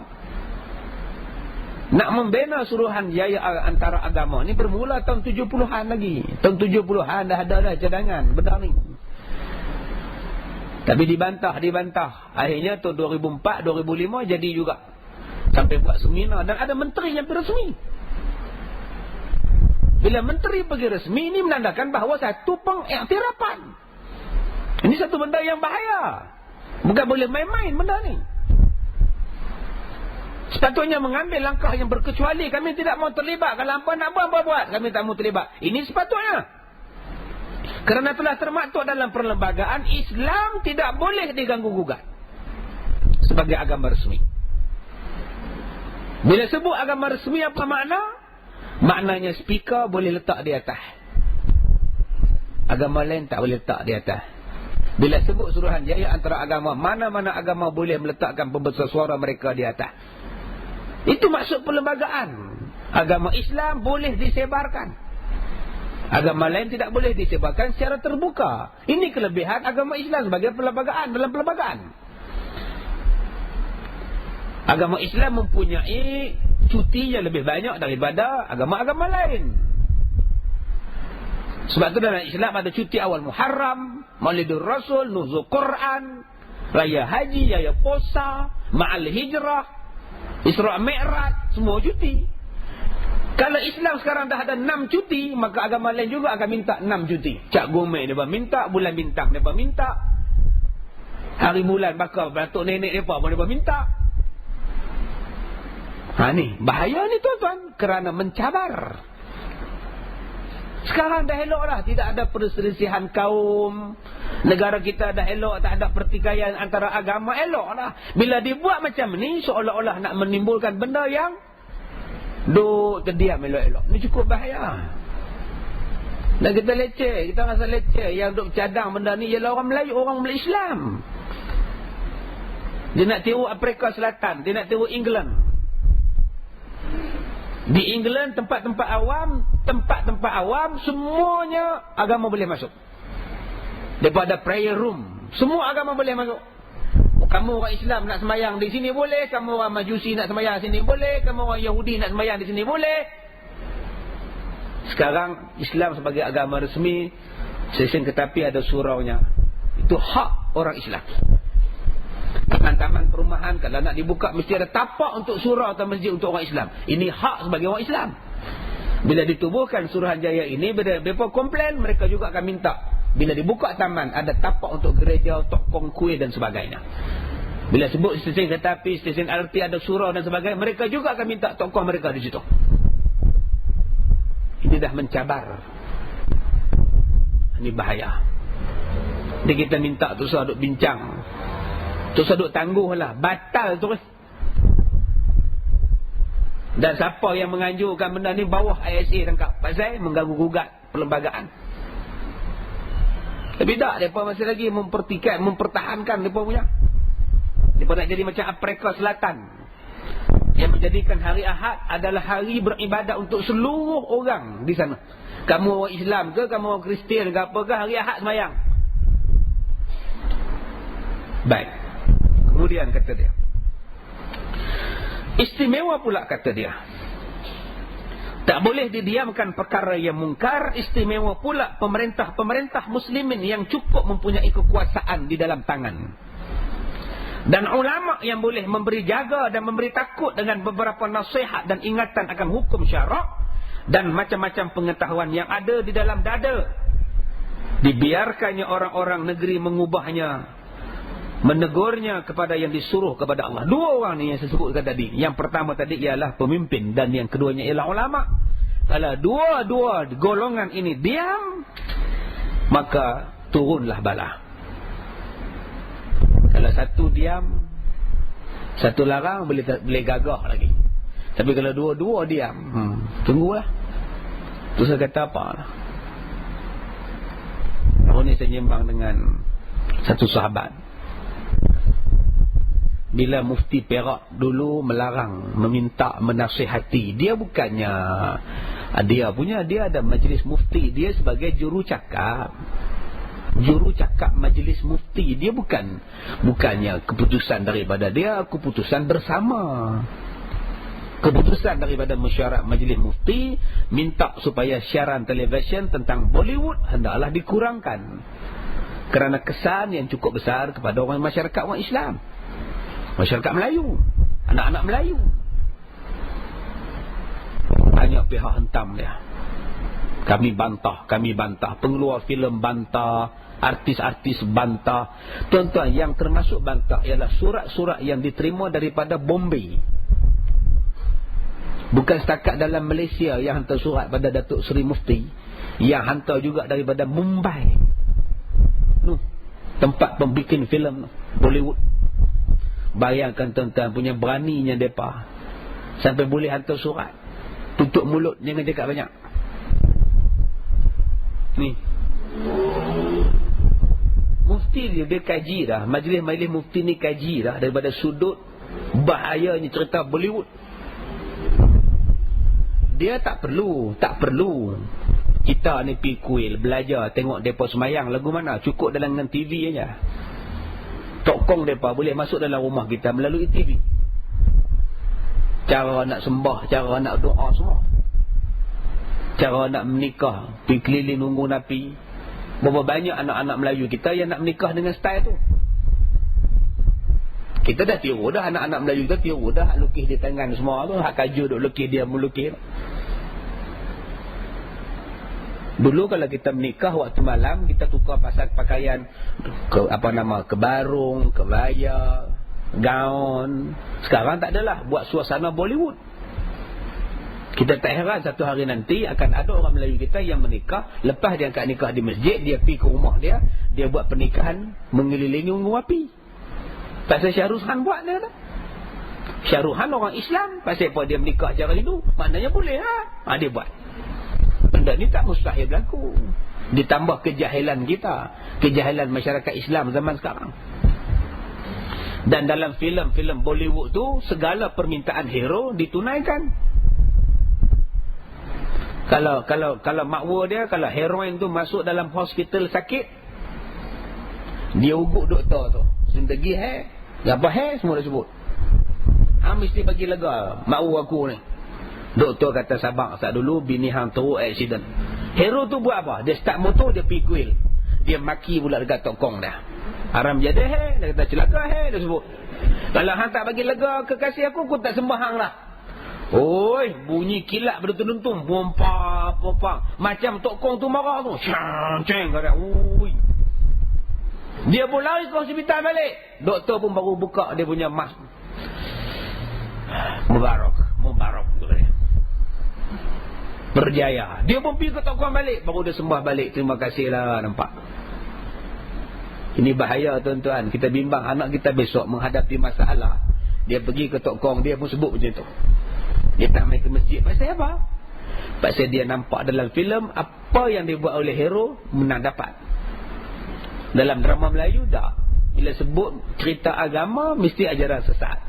Nak membina Suruhanjaya antara agama ni bermula tahun 70-an lagi. Tahun 70-an dah ada cadangan benda ni. Tapi dibantah. Akhirnya tahun 2004, 2005 jadi juga. Sampai buat seminar dan ada menteri yang pergi resmi. Bila menteri pergi resmi, ini menandakan bahawa satu pengiktirafan. Ini satu benda yang bahaya. Bukan boleh main-main benda ni. Sepatutnya mengambil langkah yang berkecuali. Kami tidak mau terlibat. Kalau hampa nak buat, kami tak mau terlibat. Ini sepatutnya. Kerana telah termaktub dalam perlembagaan, Islam tidak boleh diganggu-gugat sebagai agama resmi. Bila sebut agama resmi apa makna? Maknanya speaker boleh letak di atas. Agama lain tak boleh letak di atas. Bila sebut Suruhanjaya antara agama, mana-mana agama boleh meletakkan pembesar suara mereka di atas. Itu maksud perlembagaan. Agama Islam boleh disebarkan. Agama lain tidak boleh disebarkan secara terbuka. Ini kelebihan agama Islam sebagai perlembagaan dalam perlembagaan. Agama Islam mempunyai cuti yang lebih banyak daripada agama-agama lain. Sebab itu dalam Islam ada cuti awal Muharram, Maulidur Rasul, Nuzul Quran, Raya Haji, Raya Puasa, Ma'al Hijrah, Isra' Mi'raj, semua cuti. Kalau Islam sekarang dah ada 6 cuti, maka agama lain juga akan minta 6 cuti. Cap Gomeh dia minta, bulan bintang dia minta, hari bulan bakal batuk nenek dia pun dia minta. Ni bahaya ni tuan-tuan, kerana mencabar. Sekarang dah elok dah, tidak ada perselisihan kaum. Negara kita dah elok, tak ada pertikaian antara agama, elok dah. Bila dibuat macam ni, seolah-olah nak menimbulkan benda yang duk terdiam elok-elok. Ni cukup bahaya. Dan kita leceh, kita rasa leceh. Yang duk cadang benda ni ialah orang Melayu, orang Islam. Dia nak tiru Afrika Selatan, dia nak tiru England. Di England tempat-tempat awam semuanya agama boleh masuk. Daripada prayer room, semua agama boleh masuk. Kamu orang Islam nak sembahyang di sini boleh, kamu orang Majusi nak sembahyang di sini boleh, kamu orang Yahudi nak sembahyang di sini boleh. Sekarang Islam sebagai agama resmi, stesen kereta ada suraunya. Itu hak orang Islam. Taman-taman perumahan kalau nak dibuka mesti ada tapak untuk surau atau masjid untuk orang Islam. Ini hak sebagai orang Islam. Bila ditubuhkan Suruhanjaya ini, bila mereka komplain, mereka juga akan minta. Bila dibuka taman, ada tapak untuk gereja, tokong kuih dan sebagainya. Bila sebut stesen kereta api, stesen LRT ada surau dan sebagainya, mereka juga akan minta tokong mereka di situ. Ini dah mencabar. Ini bahaya. Jadi kita minta tu duk bincang. Terus duk tangguh lah, batal terus. Dan siapa yang menganjurkan benda ni, bawah ISA tangkap. Pasal mengganggu gugat perlembagaan. Tapi tak, mereka masih lagi mempertahankan mereka punya. Mereka nak jadi macam Afrika Selatan, yang menjadikan hari Ahad adalah hari beribadat untuk seluruh orang di sana. Kamu orang Islam ke, kamu orang Kristian ke apa ke, hari Ahad sembahyang. Baik. Kemudian kata dia, istimewa pula kata dia, tak boleh didiamkan perkara yang mungkar. Istimewa pula pemerintah muslimin yang cukup mempunyai kekuasaan di dalam tangan, dan ulama yang boleh memberi jaga dan memberi takut dengan beberapa nasihat dan ingatan akan hukum syarak dan macam-macam pengetahuan yang ada di dalam dada. Dibiarkannya orang-orang negeri mengubahnya, menegurnya kepada yang disuruh kepada Allah. Dua orang ni yang saya sebutkan tadi. Yang pertama tadi ialah pemimpin, dan yang keduanya ialah ulama. Kalau dua-dua golongan ini diam, maka turunlah bala. Kalau satu diam, satu larang, boleh gagah lagi. Tapi kalau dua-dua diam, tunggulah. Tu saya kata apa lah. Hari ni saya nyembang dengan satu sahabat. Bila Mufti Perak dulu melarang, meminta, menasihati, dia bukannya dia ada majlis mufti, dia sebagai jurucakap majlis mufti. Dia bukannya keputusan daripada dia, keputusan bersama. Keputusan daripada mesyuarat majlis mufti minta supaya siaran televisyen tentang Bollywood hendaklah dikurangkan kerana kesan yang cukup besar kepada orang masyarakat orang Islam, masyarakat Melayu, anak-anak Melayu. Banyak pihak hentam dia. Kami bantah, pengeluar filem bantah, artis-artis bantah. Tuan-tuan, yang termasuk bantah ialah surat-surat yang diterima daripada Bombay. Bukan setakat dalam Malaysia yang hantar surat pada Datuk Seri Mufti. Yang hantar juga daripada Mumbai. Tempat pembikin filem Bollywood. Bayangkan tuan-tuan punya beraninya mereka. Sampai boleh hantar surat. Tutup mulut, jangan cakap banyak. Ni. Mufti dia kaji dah. Majlis-majlis mufti ni kaji dah. Daripada sudut bahayanya cerita Bollywood. Dia tak perlu kita ni pergi kuil, belajar, tengok mereka semayang lagu mana. Cukup dalam TV aja. Tokong mereka boleh masuk dalam rumah kita melalui TV. Cara nak sembah, cara nak doa semua. Cara nak menikah, pergi keliling nunggu Nabi. Berapa banyak anak-anak Melayu kita yang nak menikah dengan style tu. Kita dah tiru dah, anak-anak Melayu kita tiru dah. Lukis di tangan semua tu, hak kaju duk lukis, dia melukis. Dulu kalau kita menikah waktu malam, kita tukar pasal pakaian kebarung, kebaya, gaun. Sekarang tak adalah, buat suasana Bollywood. Kita tak heran satu hari nanti akan ada orang Melayu kita yang menikah, lepas dia angkat nikah di masjid, dia pergi ke rumah dia buat pernikahan mengelilingi unggun api. Pasal Shah Rukh Khan buat dia tak? Shah Rukh Khan orang Islam, pasal apa dia menikah cara Hindu? Maknanya boleh lah. Dia buat. Benda ni tak mustahil berlaku. Ditambah kejahilan kita, kejahilan masyarakat Islam zaman sekarang. Dan dalam filem-filem Bollywood tu, segala permintaan hero ditunaikan. Kalau makwa dia, kalau heroin tu masuk dalam hospital sakit, dia ugut doktor tu. Sendegi apa semua dia sebut. Mesti bagi lega makwa aku ni. Doktor kata sabar dulu, bini hang teruk accident. Hero tu buat apa? Dia start motor, dia pergi kuil. Dia maki pula dekat tokong dah. Haram jadi dia kata celaka dia sebut. Kalau hang tak bagi lega kekasih aku tak sembah hang lah. Oi, bunyi kilat berdentum, pompa. Macam tokong tu marah tu. Ceng kata, oi. Dia pun lari ke hospital balik. Doktor pun baru buka dia punya mask. Mubarak tu dia. Berjaya. Dia pun pergi ke tokong balik, baru dia sembah balik. Terima kasih lah, nampak. Ini bahaya tuan-tuan. Kita bimbang anak kita besok menghadapi masalah. Dia pergi ke tokong, dia pun sebut macam tu. Dia tak main ke masjid. Pasal apa? Pasal dia nampak dalam filem apa yang dibuat oleh hero menang dapat. Dalam drama Melayu tak. Bila sebut cerita agama, mesti ajaran sesat.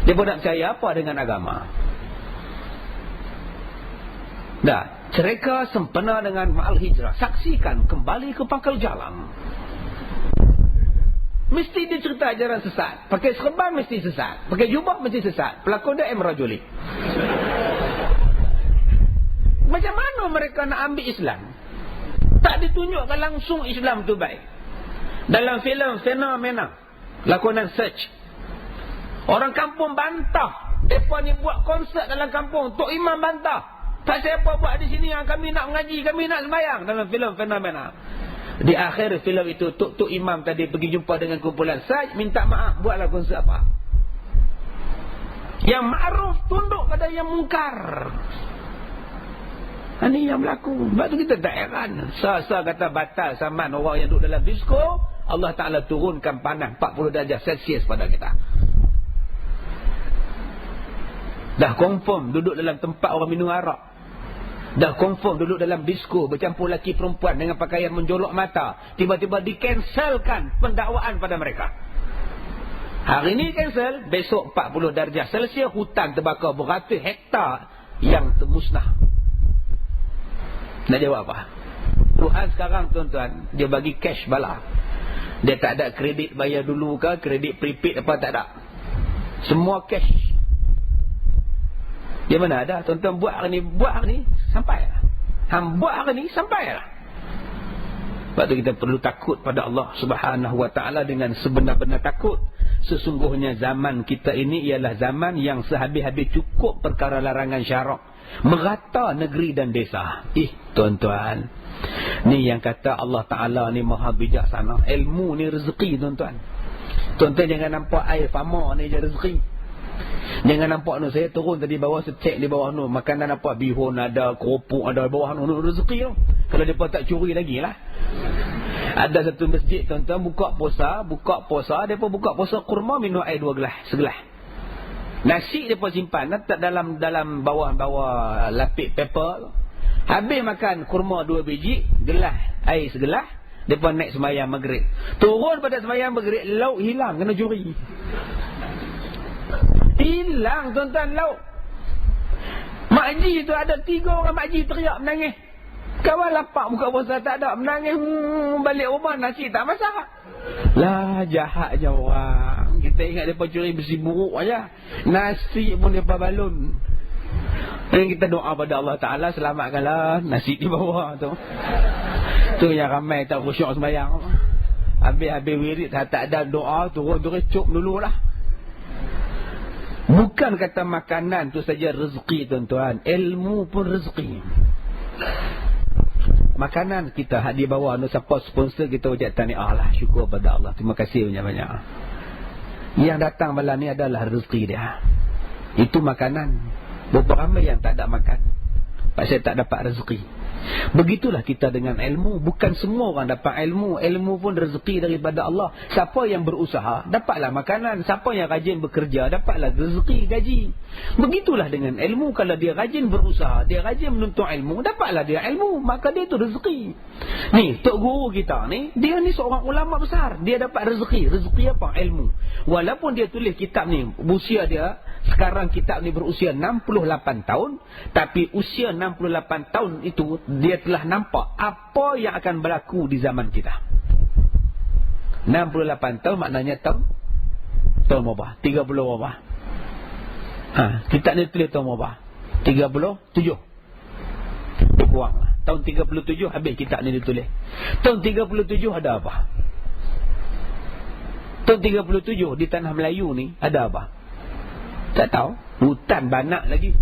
Dia pun nak percaya apa dengan agama. Dah, cereka sempena dengan ma'al hijrah. Saksikan kembali ke pangkal jalan. Mesti dia cerita ajaran sesat. Pakai serban mesti sesat. Pakai jubah mesti sesat. Pelakon dia M. Rajuli. Macam mana mereka nak ambil Islam? Tak ditunjukkan langsung Islam tu baik. Dalam filem Fenomena, lakonan Search, orang kampung bantah. Mereka ni buat konsert dalam kampung. Tok Imam bantah. Tak siapa buat di sini yang kami nak mengaji, kami nak sembahyang. Dalam filem Fenomena. Di akhir filem itu, Tok Imam tadi pergi jumpa dengan kumpulan Search, minta maaf, buatlah konsert apa. Yang ma'ruf tunduk pada yang mungkar. Ini yang berlaku. Sebab tu kita tak heran. Sa kata batal saman orang yang duduk dalam disko, Allah Ta'ala turunkan panas 40 darjah Celsius pada kita. Dah confirm duduk dalam tempat orang minum arak. Dah confirm duduk dalam disko bercampur lelaki perempuan dengan pakaian menjolok mata. Tiba-tiba dikanselkan pendakwaan pada mereka. Hari ini cancel, besok 40 darjah Celsius, hutan terbakar beratus hektar yang termusnah. Nak jawab apa? Tuhan sekarang tuan-tuan, dia bagi cash bala. Dia tak ada kredit bayar dulu ke, kredit prepaid apa tak ada. Semua cash. Dia mana ada? Tuan-tuan buat hari ni, sampai lah. Buat hari ni, sampai lah. Sebab tu kita perlu takut pada Allah Subhanahu Wa Taala dengan sebenar-benar takut. Sesungguhnya zaman kita ini ialah zaman yang sehabis-habis cukup perkara larangan syarak. Merata negeri dan desa. Tuan-tuan, ni yang kata Allah Ta'ala ni maha bijaksana. Ilmu ni rezeki tuan-tuan. Tuan-tuan jangan nampak air fama ni je rezeki. Jangan nampak saya turun tadi bawah, secek di bawah makanan apa, bihun ada, keropok ada bawah rezeki tu. Kalau depa tak curi lagi lah. Ada satu masjid tuan-tuan buka puasa, depa buka puasa kurma, minum air 2 gelas, segelas. Nasi depa simpan letak dalam bawah lapik paper. Habis makan kurma 2 biji, gelas air segelas, depa naik sembahyang maghrib. Turun pada sembahyang maghrib, lauk hilang kena curi. Hilang tuan-tuan lauk. Makji tu ada 3 orang makji teriak menangis. Kawan lapar buka puasa tak ada, menangis balik rumah nasi tak masak. Lah jahatnya orang. Kita ingat depa curi besi buruk aja. Nasi pun depa balun. Dan kita doa pada Allah Taala, selamatkanlah nasi di bawah tu. Tu yang ramai tak khusyuk sembahyang. Habis wirid tak ada doa, turun cuk dululah. Bukan kata makanan tu saja rezeki tuan-tuan, ilmu pun rezeki. Makanan kita di bawah siapa sponsor kita ucap tahniah lah, syukur pada Allah, terima kasih banyak-banyak. Yang datang malam ni adalah rezeki dia. Itu makanan. Berapa ramai yang tak ada makan pasal tak dapat rezeki. Begitulah kita dengan ilmu. Bukan semua orang dapat ilmu. Ilmu pun rezeki daripada Allah. Siapa yang berusaha dapatlah makanan. Siapa yang rajin bekerja dapatlah rezeki, gaji. Begitulah dengan ilmu. Kalau dia rajin berusaha, dia rajin menuntut ilmu, dapatlah dia ilmu, maka dia itu rezeki. Ni tok guru kita ni, dia ni seorang ulama besar. Dia dapat rezeki. Rezeki apa? Ilmu. Walaupun dia tulis kitab ni, usia dia sekarang kitab ni berusia 68 tahun, tapi usia 68 tahun itu dia telah nampak apa yang akan berlaku di zaman kita. 68 tahun maknanya tahun berapa? 30 berapa? Kitab ni tulis tahun berapa? 37. Kurang lah. Tahun 37 habis kitab ni ditulis. Tahun 37 ada apa? Tahun 37 di tanah Melayu ni ada apa? Tak tahu. Hutan banak lagi.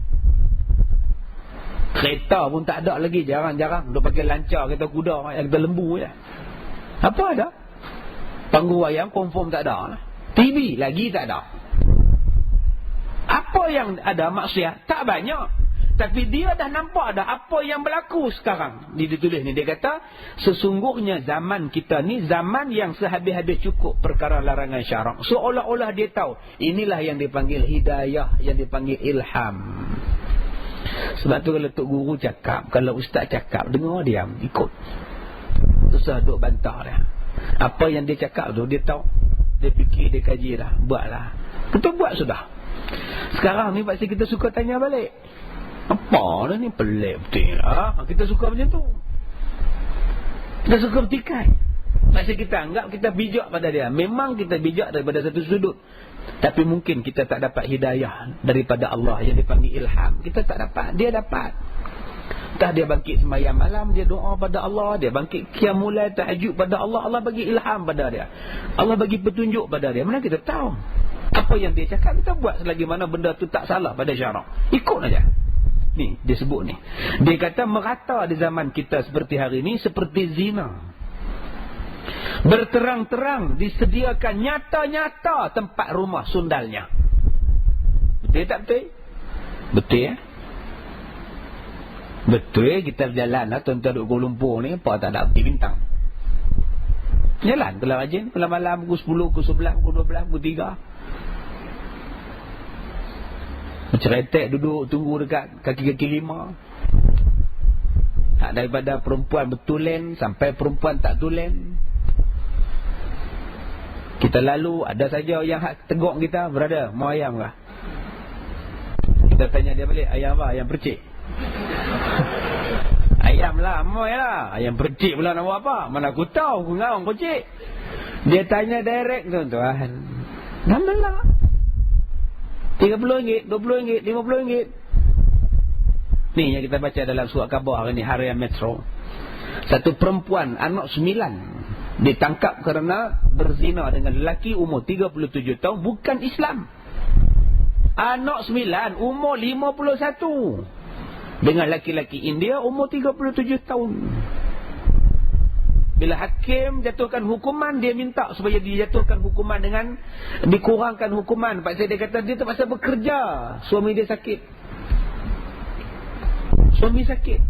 Kereta pun tak ada lagi. Jarang-jarang. Dia pakai lancar, kereta kuda, kereta lembu je. Apa ada? Panggung wayang confirm tak ada. TV lagi tak ada. Apa yang ada maksiat? Tak banyak. Tapi dia dah nampak dah apa yang berlaku sekarang. Dia tulis ni, dia kata sesungguhnya zaman kita ni zaman yang sehabis-habis cukup perkara larangan syarak. Seolah-olah dia tahu inilah yang dipanggil hidayah, yang dipanggil ilham. Sebab tu kalau tok guru cakap, kalau ustaz cakap, dengar diam, ikut. Susah duk bantah dia. Apa yang dia cakap tu dia tahu, dia fikir, dia kaji dah, buatlah. Kita buat sudah. Sekarang ni pasti kita suka tanya balik. Apa dah ni, pelik betul lah. Kita suka macam tu. Kita suka bertikai. Maksud kita anggap kita bijak pada dia. Memang kita bijak daripada satu sudut. Tapi mungkin kita tak dapat hidayah daripada Allah yang dipanggil ilham. Kita tak dapat. Dia dapat. Entah dia bangkit sembahyang malam, dia doa pada Allah. Dia bangkit qiyamul tahajud pada Allah. Allah bagi ilham pada dia. Allah bagi petunjuk pada dia. Mana kita tahu? Apa yang dia cakap kita buat selagi mana benda tu tak salah pada syarak. Ikut aja. Ni dia sebut ni. Dia kata merata di zaman kita seperti hari ini seperti zina. Berterang-terang disediakan nyata-nyata tempat rumah sundalnya. Betul tak betul? Betul ya? Betul kita berjalan lah tuan-tuan duduk Kuala Lumpur ni, apa tak ada api bintang. Jalan kalau rajin, kalau malam pukul 10, pukul 11, pukul 12, pukul 3. Menceretek duduk tunggu dekat kaki-kaki 5. Tak daripada perempuan bertulen sampai perempuan tak tulen. Kita lalu ada saja yang tegur kita, brother, mau ayam kah? Kita tanya dia balik, ayam apa? Ayam percik. Ayam lah, mau lah. Ayam percik pula nak buat apa? Mana aku tahu, aku ngawang percik. Dia tanya direct tuan-tuan. Nama lah. RM30, RM20, RM50. Ni yang kita baca dalam surat khabar hari ni, Harian Metro. Satu perempuan anak 9 ditangkap kerana berzina dengan lelaki umur 37 tahun bukan Islam. Anak 9 umur 51 dengan laki-laki India umur 37 tahun. Bila hakim jatuhkan hukuman, dia minta supaya dijatuhkan hukuman dengan dikurangkan hukuman. Pak saya dia kata dia terpaksa bekerja. Suami dia sakit. Suami sakit.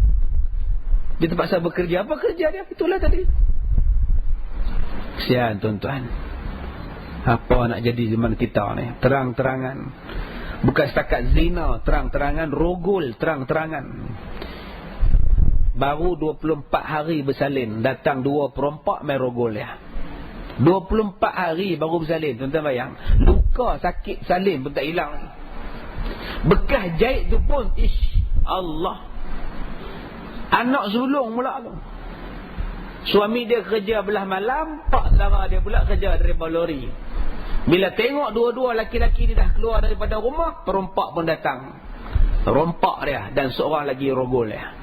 Dia terpaksa bekerja. Apa kerja dia? Itulah tadi. Kesian tuan-tuan. Apa nak jadi zaman kita ni? Terang-terangan. Bukan setakat zina, terang-terangan. Rogol, terang-terangan. Baru 24 hari bersalin, datang 2 perompak main rogol dia. 24 hari baru bersalin, tuan-tuan bayang. Luka, sakit, salin pun tak hilang. Bekas jahit tu pun, Allah. Anak sulung pula tu. Suami dia kerja belah malam, pak saudara dia pula kerja dari lori. Bila tengok dua-dua laki-laki ni dah keluar daripada rumah, perompak pun datang. Rompak dia dan seorang lagi rogol dia.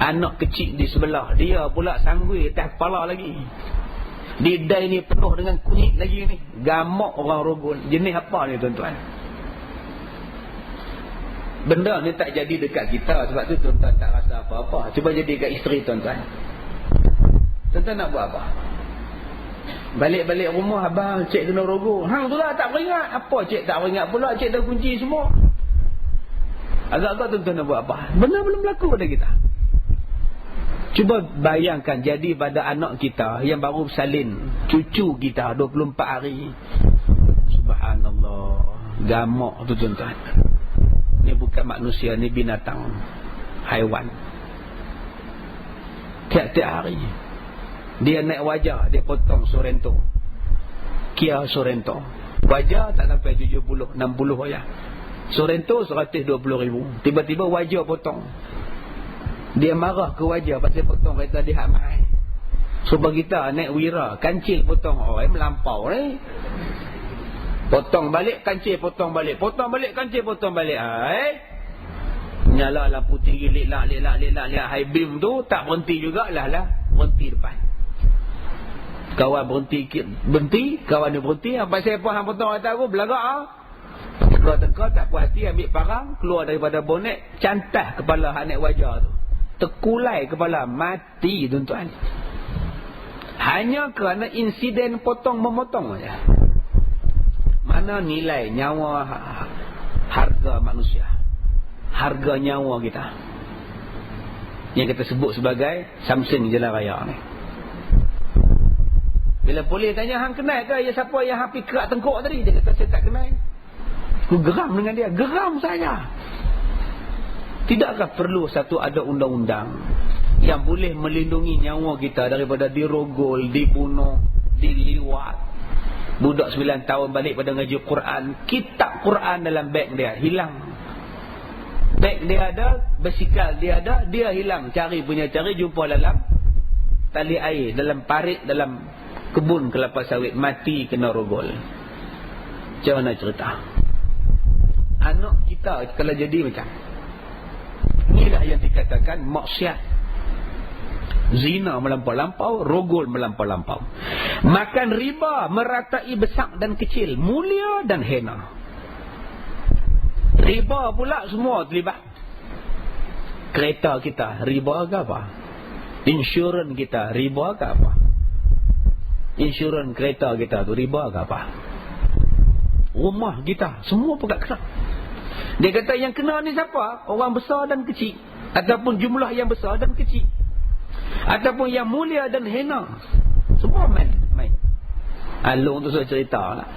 Anak kecil di sebelah, dia pula sanggui atas kepala lagi. Lidai ni penuh dengan kunyit lagi ni. Gamak orang rogol. Jenis apa ni tuan-tuan? Benda ni tak jadi dekat kita. Sebab tu tuan-tuan tak rasa apa-apa. Cuba jadi dekat isteri tuan-tuan. Tuan-tuan nak buat apa? Balik-balik rumah, abang cik kena rogol. Hang tu lah tak beringat. Apa cik tak beringat pula? Cik dah kunci semua. Agak-agak tuan-tuan nak buat apa? Benda belum berlaku pada kita. Cuba bayangkan jadi pada anak kita yang baru bersalin, cucu kita 24 hari. Subhanallah. Gamak tu tuan-tuan. Ni bukan manusia, ni binatang, haiwan. Tiap-tiap hari dia naik wajah, dia potong Sorento, Kia Sorento. Wajah tak sampai 70, 60 aja. Sorento 120,000. Tiba-tiba wajah potong. Dia marah ke wajah pasal potong kereta dia hak mahal. So bagi kita naik wira, kancil potong. Oh, melampau ni. Potong balik, kancil potong balik. Potong balik, kancil potong balik. Nyala lampu tinggi, lelak. High beam tu tak berhenti jugalah lah. Berhenti depan. Kawan berhenti, kawan dia berhenti. Pasal apa hang potong kereta aku, belagak teka tak puas hati, ambil parang, keluar daripada bonet, cantah kepala hak naik wajah tu. Terkulai kepala, mati tuan-tuan. Hanya kerana insiden potong-memotong saja. Mana nilai nyawa, harga manusia, harga nyawa kita, yang kita sebut sebagai Samsung Jalan Raya ni. Bila polis tanya, hang kenal ke ya siapa yang hampir kerak tengkuk tadi? Dia kata saya tak kenal. Aku geram dengan dia, geram saya. Tidakkah perlu satu ada undang-undang yang boleh melindungi nyawa kita daripada dirogol, dibunuh, diliwat? Budak 9 tahun balik pada ngaji Quran, kitab Quran dalam beg dia hilang. Beg dia ada, basikal dia ada, dia hilang. Cari jumpa dalam tali air, dalam parit, dalam kebun kelapa sawit, mati kena rogol. Macam mana cerita? Anak kita kalau jadi macam inilah yang dikatakan maksiat. Zina melampau-lampau, rogol melampau-lampau. Makan riba meratai besar dan kecil, mulia dan hina. Riba pula semua terlibat. Kereta kita riba ke apa? Insurans kita riba ke apa? Insurans kereta kita tu riba ke apa? Rumah kita semua pegang kena. Dia kata yang kena ni siapa? Orang besar dan kecil, ataupun jumlah yang besar dan kecil, ataupun yang mulia dan hina. Semua main. Alung tu saya cerita lah.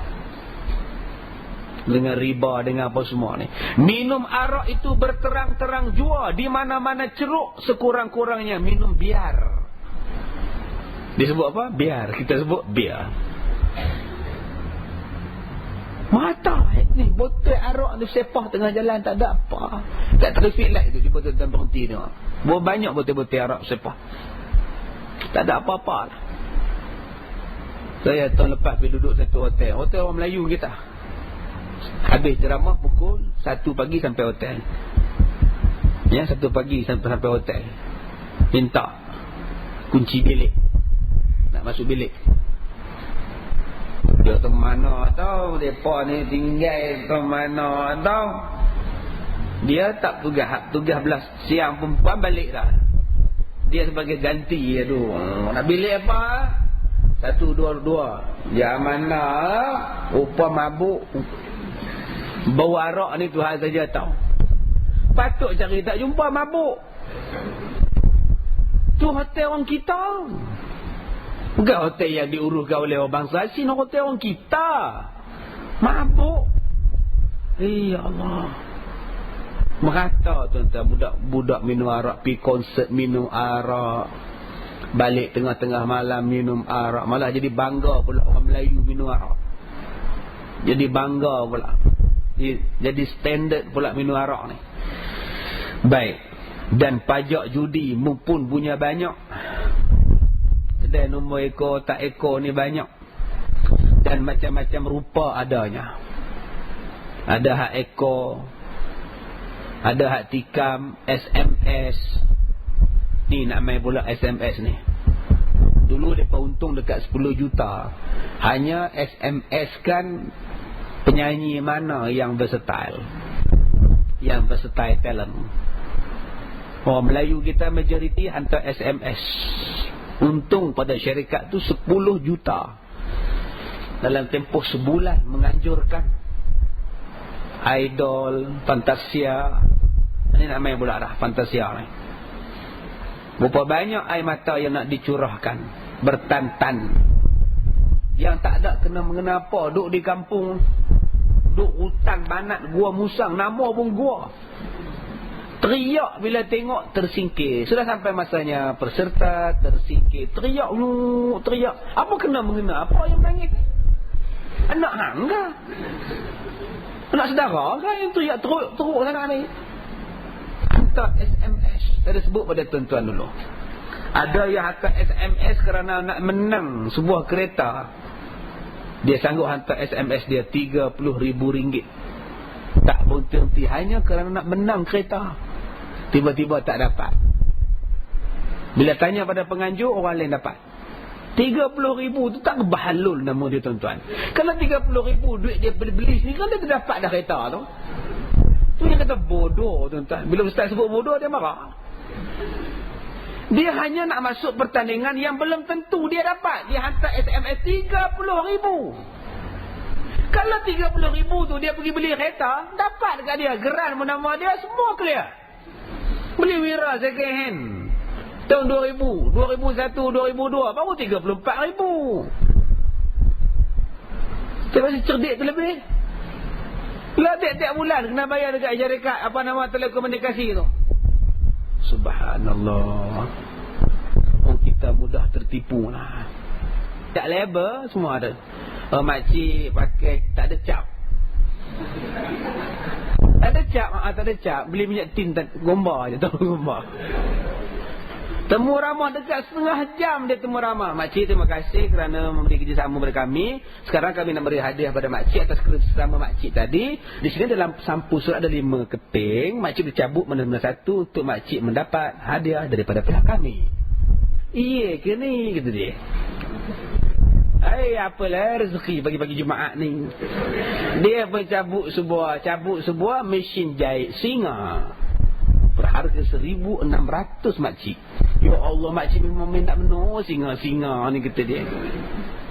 Dengan riba, dengan apa semua ni. Minum arak itu berterang-terang jua. Di mana-mana ceruk, sekurang-kurangnya minum biar. Disebut apa? Biar. Kita sebut biar. Mata ni botol arak tu sepah tengah jalan, tak ada apa. Tak traffic light tu, dia betul-betul berhenti tengok. Banyak botol-botol arak sepah. Tak ada apa-apa lah. Saya tahun lepas pergi duduk satu hotel orang Melayu kita. Habis ceramah pukul 1 pagi sampai hotel. Ya, 1 pagi sampai hotel. Minta kunci bilik, nak masuk bilik. Dia ke mana tahu, mereka ni tinggal ke mana tahu. Dia tak tugas belas siang perempuan balik dah. Dia sebagai ganti. Aduh, nak bilik apa? 1, 2, 2. Yang mana rupa mabuk bau arak ni Tuhan saja tahu. Patut cari tak jumpa mabuk. Tu hotel orang kita. Bukan hotel yang diuruskan oleh orang bangsa asing. Hotel orang kita. Mabuk. Ya Allah. Merata tuan-tuan, budak-budak minum arak, pergi konsert minum arak, balik tengah-tengah malam minum arak, malah jadi bangga pula orang Melayu minum arak. Jadi bangga pula, jadi standard pula minum arak ni. Baik. Dan pajak judi pun punya banyak. Kedai nombor ekor tak ekor ni banyak. Dan macam-macam rupa adanya. Ada hak ekor, ada hak tikam, SMS. Ni nak main pula SMS ni. Dulu mereka untung dekat 10 juta. Hanya SMS kan penyanyi mana yang versatile, yang versatile talent. Orang Melayu kita majoriti hantar SMS. Untung pada syarikat tu 10 juta. Dalam tempoh sebulan menganjurkan Idol, Fantasia. Ini nak main pula dah Fantasia ni. Berapa banyak air mata yang nak dicurahkan, bertantan. Yang tak ada kena-mengena apa, duduk di kampung, duduk hutan banat, gua musang, nama pun gua. Teriak bila tengok tersingkir. Sudah sampai masanya peserta tersingkir. Teriak lu, teriak. Apa kena-mengena? Apa yang menangis? Anak hang ke? Anak saudara kan yang teriak teruk sangat ni. Hantar SMS. Saya dah sebut pada tuan-tuan dulu. Ada yang hantar SMS kerana nak menang sebuah kereta. Dia sanggup hantar SMS dia RM30,000. Tak berhenti hanya kerana nak menang kereta. Tiba-tiba tak dapat. Bila tanya pada penganjur, orang lain dapat. RM30,000 tu tak kebahalul nama dia tuan-tuan. Kalau RM30,000 duit dia beli sini kan dia tak dapat dah kereta tu. Tu yang kata bodoh tuan-tuan. Bila ustaz sebut bodoh dia marah. Dia hanya nak masuk pertandingan yang belum tentu dia dapat. Dia hantar SMS RM30,000. Kalau RM30,000 tu dia pergi beli kereta, dapat dekat dia geran nama dia semua clear. Beli Wira second hand tahun 2000, 2001, 2002 baru RM34,000. Dia masih cerdik tu lebih. Lah tiap-tiap bulan kena bayar dekat syarikat apa nama telekomunikasi tu. Subhanallah. Oh, kita mudah tertipu lah. Tak label semua ada. Makcik pakai tak ada cap. Tak ada cap, tak ada cap. Beli minyak tin gomba je, tahu gomba. Temu ramah dekat setengah jam dia temu ramah. Makcik terima kasih kerana memberi kerjasama kepada kami. Sekarang kami nak beri hadiah pada makcik atas kerjasama makcik tadi. Di sini dalam sampul surat ada 5 keping. Makcik bercabut mana-mana satu untuk makcik mendapat hadiah daripada pihak kami. Iya ke ni? Kata dia. Apalah rezeki pagi-pagi Jumaat ni. Dia bercabut sebuah mesin jahit singa. Berharga 1,600 makcik. Ya Allah, makcik memang minta benar singa-singa ni kata dia.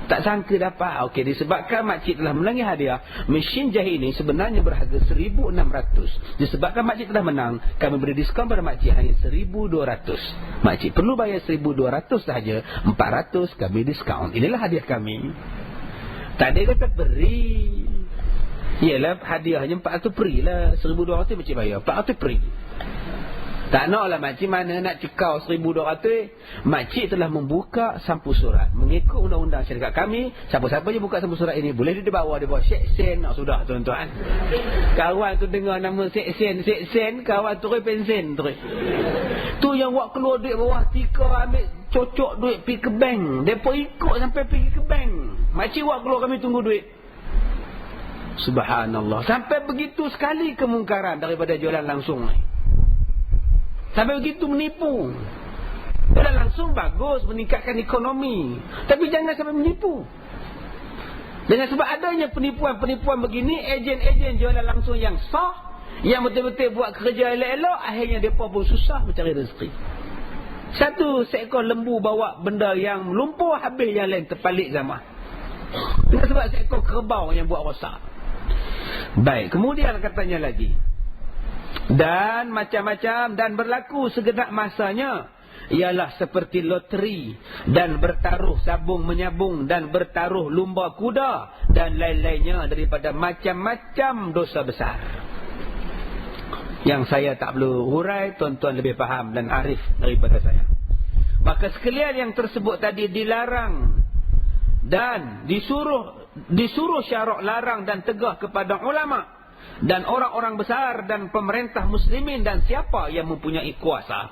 Tak sangka dapat. Okey, disebabkan makcik telah menangi hadiah, mesin jahit ini sebenarnya berharga 1,600. Disebabkan makcik telah menang, kami beri diskaun pada makcik hanya 1,200. Makcik perlu bayar 1,200 sahaja, 400 kami diskaun. Inilah hadiah kami. Tadi kata beri. Yalah, hadiahnya 400 beri lah. 1,200 makcik bayar, 400 beri. Tak naklah makcik mana nak cekau 1,200. Makcik telah membuka sampul surat. Mengikut undang-undang syarikat kami, siapa-siapa je buka sampul surat ini, boleh dia bawa seksen. Sudah tuan-tuan. Kawan tu dengar nama seksen, kawan turun pensen terus. Tu yang buat keluar duit bawah tika, ambil cocok duit pergi ke bank. Mereka ikut sampai pergi ke bank. Makcik buat keluar, kami tunggu duit. Subhanallah. Sampai begitu sekali kemungkaran daripada jualan langsung ni. Sampai begitu menipu. Jualan langsung bagus, meningkatkan ekonomi. Tapi jangan sampai menipu. Dengan sebab adanya penipuan-penipuan begini, ejen-ejen jualan langsung yang sah, yang betul-betul buat kerja elok-elok, akhirnya mereka pun susah mencari rezeki. Satu seekor lembu bawa benda yang lumpur, habis yang lain terpalit sama. Dengan sebab seekor kerbau yang buat rosak. Baik, kemudian katanya lagi. Dan macam-macam, dan berlaku segenap masanya, ialah seperti loteri, dan bertaruh sabung menyabung, dan bertaruh lumba kuda, dan lain-lainnya daripada macam-macam dosa besar. Yang saya tak perlu hurai, tuan-tuan lebih faham dan arif daripada saya. Maka sekalian yang tersebut tadi dilarang dan disuruh syarak larang dan tegah kepada ulama dan orang-orang besar dan pemerintah muslimin dan siapa yang mempunyai kuasa.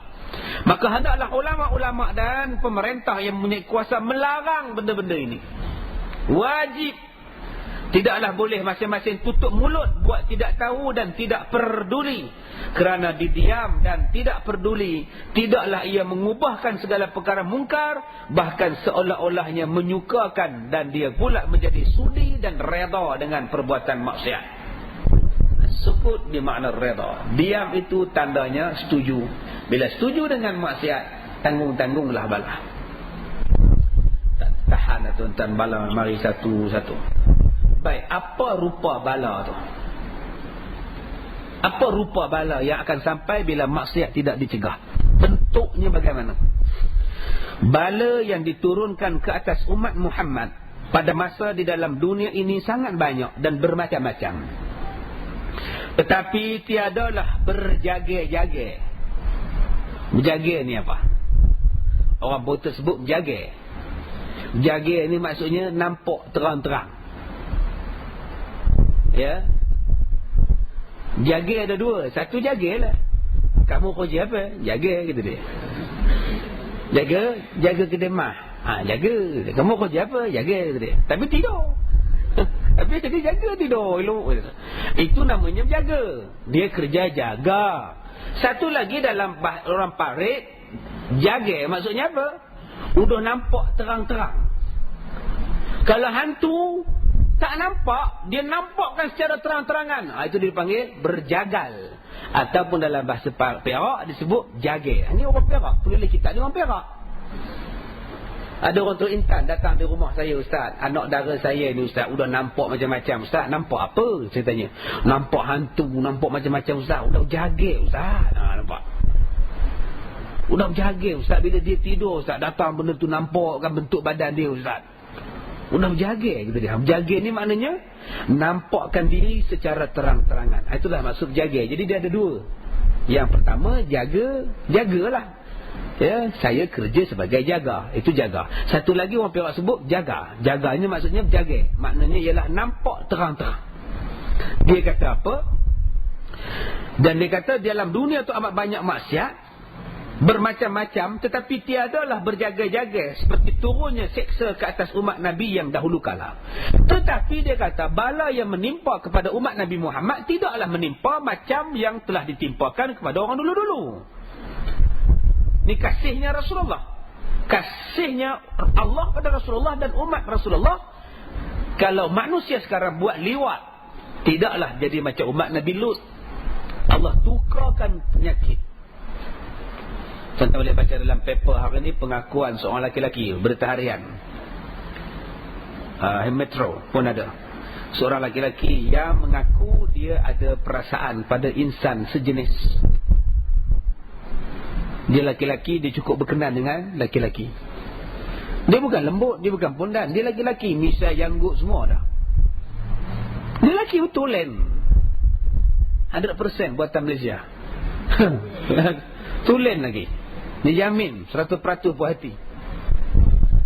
Maka hendaklah ulama-ulama dan pemerintah yang mempunyai kuasa melarang benda-benda ini. Wajib. Tidaklah boleh masing-masing tutup mulut, buat tidak tahu dan tidak peduli. Kerana didiam dan tidak peduli, tidaklah ia mengubahkan segala perkara mungkar, bahkan seolah-olahnya menyukakan, dan dia pula menjadi sudi dan reda dengan perbuatan maksiat. Sukut bermakna reda. Diam itu tandanya setuju. Bila setuju dengan maksiat, tanggung-tanggunglah bala. Tak tahan tuan-tuan bala mari satu-satu. Baik, apa rupa bala tu? Apa rupa bala yang akan sampai bila maksiat tidak dicegah? Bentuknya bagaimana? Bala yang diturunkan ke atas umat Muhammad pada masa di dalam dunia ini sangat banyak dan bermacam-macam. Tetapi tiadalah berjaga-jaga. Berjaga ni apa? Orang bodoh sebut berjaga. Berjaga ni maksudnya nampak terang-terang. Ya. Jaga ada dua. Satu jagalah. Kamu kerja apa? Jaga gitu dia. Jaga kedai mah. Jaga. Kamu kerja apa? Jaga gitu dia. Tapi tidur. Tapi dia jaga tidur elok. Itu namanya jaga. Dia kerja jaga. Satu lagi dalam orang parit, jaga maksudnya apa? Udah nampak terang-terang. Kalau hantu tak nampak, dia nampakkan secara terang-terangan. Itu dipanggil berjagal. Ataupun dalam bahasa Perak disebut jaga. Ini orang Perak. Penulis kitab ni orang Perak. Ada orang tu intan datang di rumah saya, Ustaz. Anak dara saya ni, Ustaz. Udah nampak macam-macam. Ustaz, nampak apa? Saya tanya. Nampak hantu, nampak macam-macam, Ustaz. Udah jaga, Ustaz. Nampak. Udah jaga, Ustaz. Bila dia tidur, Ustaz, datang benda tu nampakkan bentuk badan dia, Ustaz. Udah berjaga gitu dia. Berjaga ni maknanya nampakkan diri secara terang-terangan. Itulah maksud berjaga. Jadi dia ada dua. Yang pertama jagalah. Ya, saya kerja sebagai jaga. Itu jaga. Satu lagi orang Perak sebut jaga. Jaganya maksudnya berjaga. Maknanya ialah nampak terang-terang. Dia kata apa? Dan dia kata dalam dunia tu amat banyak maksiat, bermacam-macam, tetapi tiadalah berjaga-jaga seperti turunnya seksa ke atas umat Nabi yang dahulu kala. Tetapi dia kata bala yang menimpa kepada umat Nabi Muhammad tidaklah menimpa macam yang telah ditimpakan kepada orang dulu-dulu. Ini kasihnya Rasulullah, kasihnya Allah pada Rasulullah dan umat Rasulullah. Kalau manusia sekarang buat liwat, tidaklah jadi macam umat Nabi Lut. Allah tukarkan penyakit. Contoh boleh baca dalam paper hari ini pengakuan seorang laki-laki, berita harian Metro pun ada. Seorang laki-laki yang mengaku dia ada perasaan pada insan sejenis. Dia laki-laki, dia cukup berkenan dengan laki-laki. Dia bukan lembut, dia bukan pondan, dia laki-laki, misai janggut semua dah. Dia laki betul lain 100% buatan Malaysia. Tulen lagi. Dijamin 100% puas hati.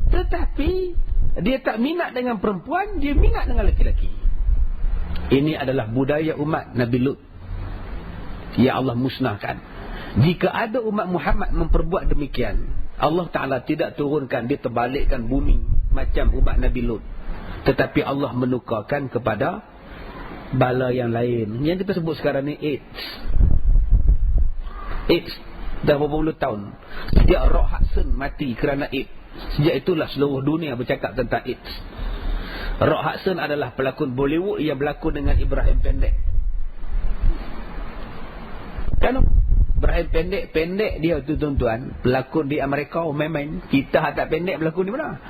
Tetapi dia tak minat dengan perempuan, dia minat dengan lelaki. Ini adalah budaya umat Nabi Lut yang Allah musnahkan. Jika ada umat Muhammad memperbuat demikian, Allah Ta'ala tidak turunkan, dia terbalikkan bumi macam umat Nabi Lut. Tetapi Allah menukarkan kepada bala yang lain. Yang kita sebut sekarang ni AIDS. Dah berapa puluh tahun sejak Rock Hudson mati kerana AIDS. Sejak itulah seluruh dunia bercakap tentang AIDS. Rock Hudson adalah pelakon Bollywood yang berlakon dengan Ibrahim Pendek. Kan Ibrahim pendek-pendek dia tu tuan-tuan. Pelakon di Amerika main-main. Kita tak pendek berlakon di mana?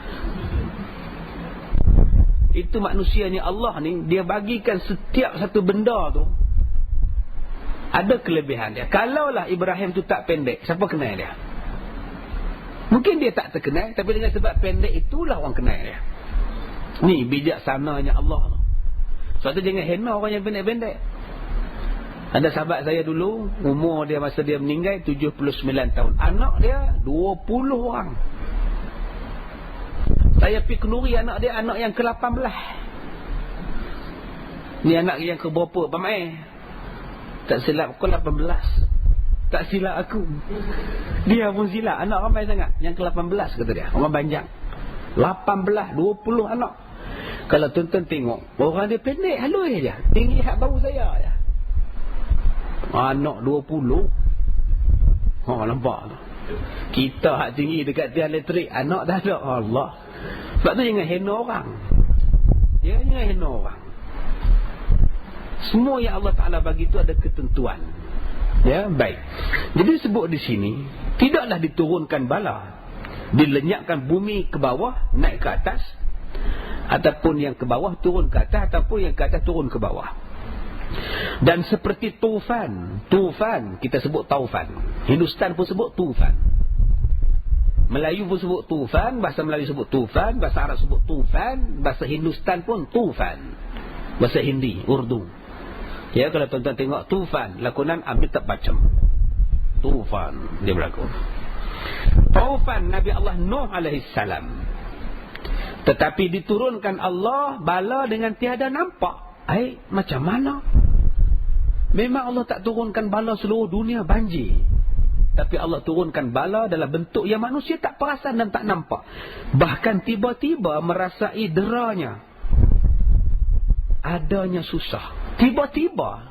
Itu manusianya Allah ni, dia bagikan setiap satu benda tu ada kelebihan dia. Kalaulah Ibrahim tu tak pendek, siapa kenal dia? Mungkin dia tak terkenal, tapi dengan sebab pendek itulah orang kenal dia. Ni bijaksananya Allah. Sebab tu jangan hina orang yang pendek-pendek. Ada sahabat saya dulu, umur dia masa dia meninggal 79 tahun. Anak dia 20 orang. Saya pergi kenduri anak dia, anak yang ke-18. Ni anak yang ke berapa? Pamai. Tak silap aku 18. Tak silap aku. Dia pun silap. Anak ramai sangat. Yang ke-18 kata dia. Orang Banjang. 18, 20 anak. Kalau tuan-tuan tengok, orang dia pendek halus je. Tinggi hak baru saya je. Anak 20. Nampak tu. Kita hak tinggi dekat tiang elektrik, anak dah ada. Allah. Sebab tu jangan hina orang. Ya, jangan hina orang. Semua yang Allah Ta'ala bagi tu ada ketentuan. Ya, baik. Jadi sebut di sini, tidaklah diturunkan bala, dilenyapkan bumi ke bawah, naik ke atas, ataupun yang ke bawah turun ke atas, ataupun yang ke atas turun ke bawah. Dan seperti tufan, kita sebut taufan. Hindustan pun sebut tufan. Melayu pun sebut tufan, bahasa Melayu sebut tufan, bahasa Arab sebut tufan, bahasa Hindustan pun tufan. Bahasa Hindi, Urdu. Ya, kalau tuan-tuan tengok tufan, lakonan ambil tak bacam. Tufan dia berlakon. Taufan Nabi Allah Nuh alaihissalam. Tetapi diturunkan Allah bala dengan tiada nampak. Macam mana? Memang Allah tak turunkan bala seluruh dunia banjir. Tapi Allah turunkan bala dalam bentuk yang manusia tak perasan dan tak nampak. Bahkan tiba-tiba merasai deranya. Adanya susah. Tiba-tiba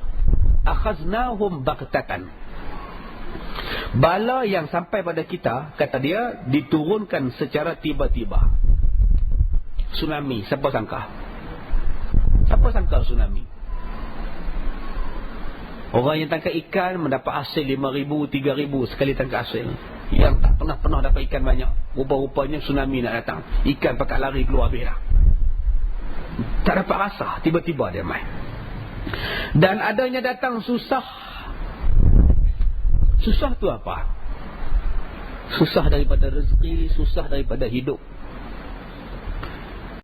akhaznahum baghtatan. Bala yang sampai pada kita, kata dia, diturunkan secara tiba-tiba. Tsunami, siapa sangka? Siapa sangka tsunami? Orang yang tangkap ikan mendapat hasil 5,000, 3,000 sekali tangkap hasil. Yang tak pernah dapat ikan banyak, rupa-rupanya tsunami nak datang. Ikan pakat lari keluar habis dah. Tak dapat rasa, tiba-tiba dia main. Dan adanya datang susah. Susah tu apa? Susah daripada rezeki, susah daripada hidup.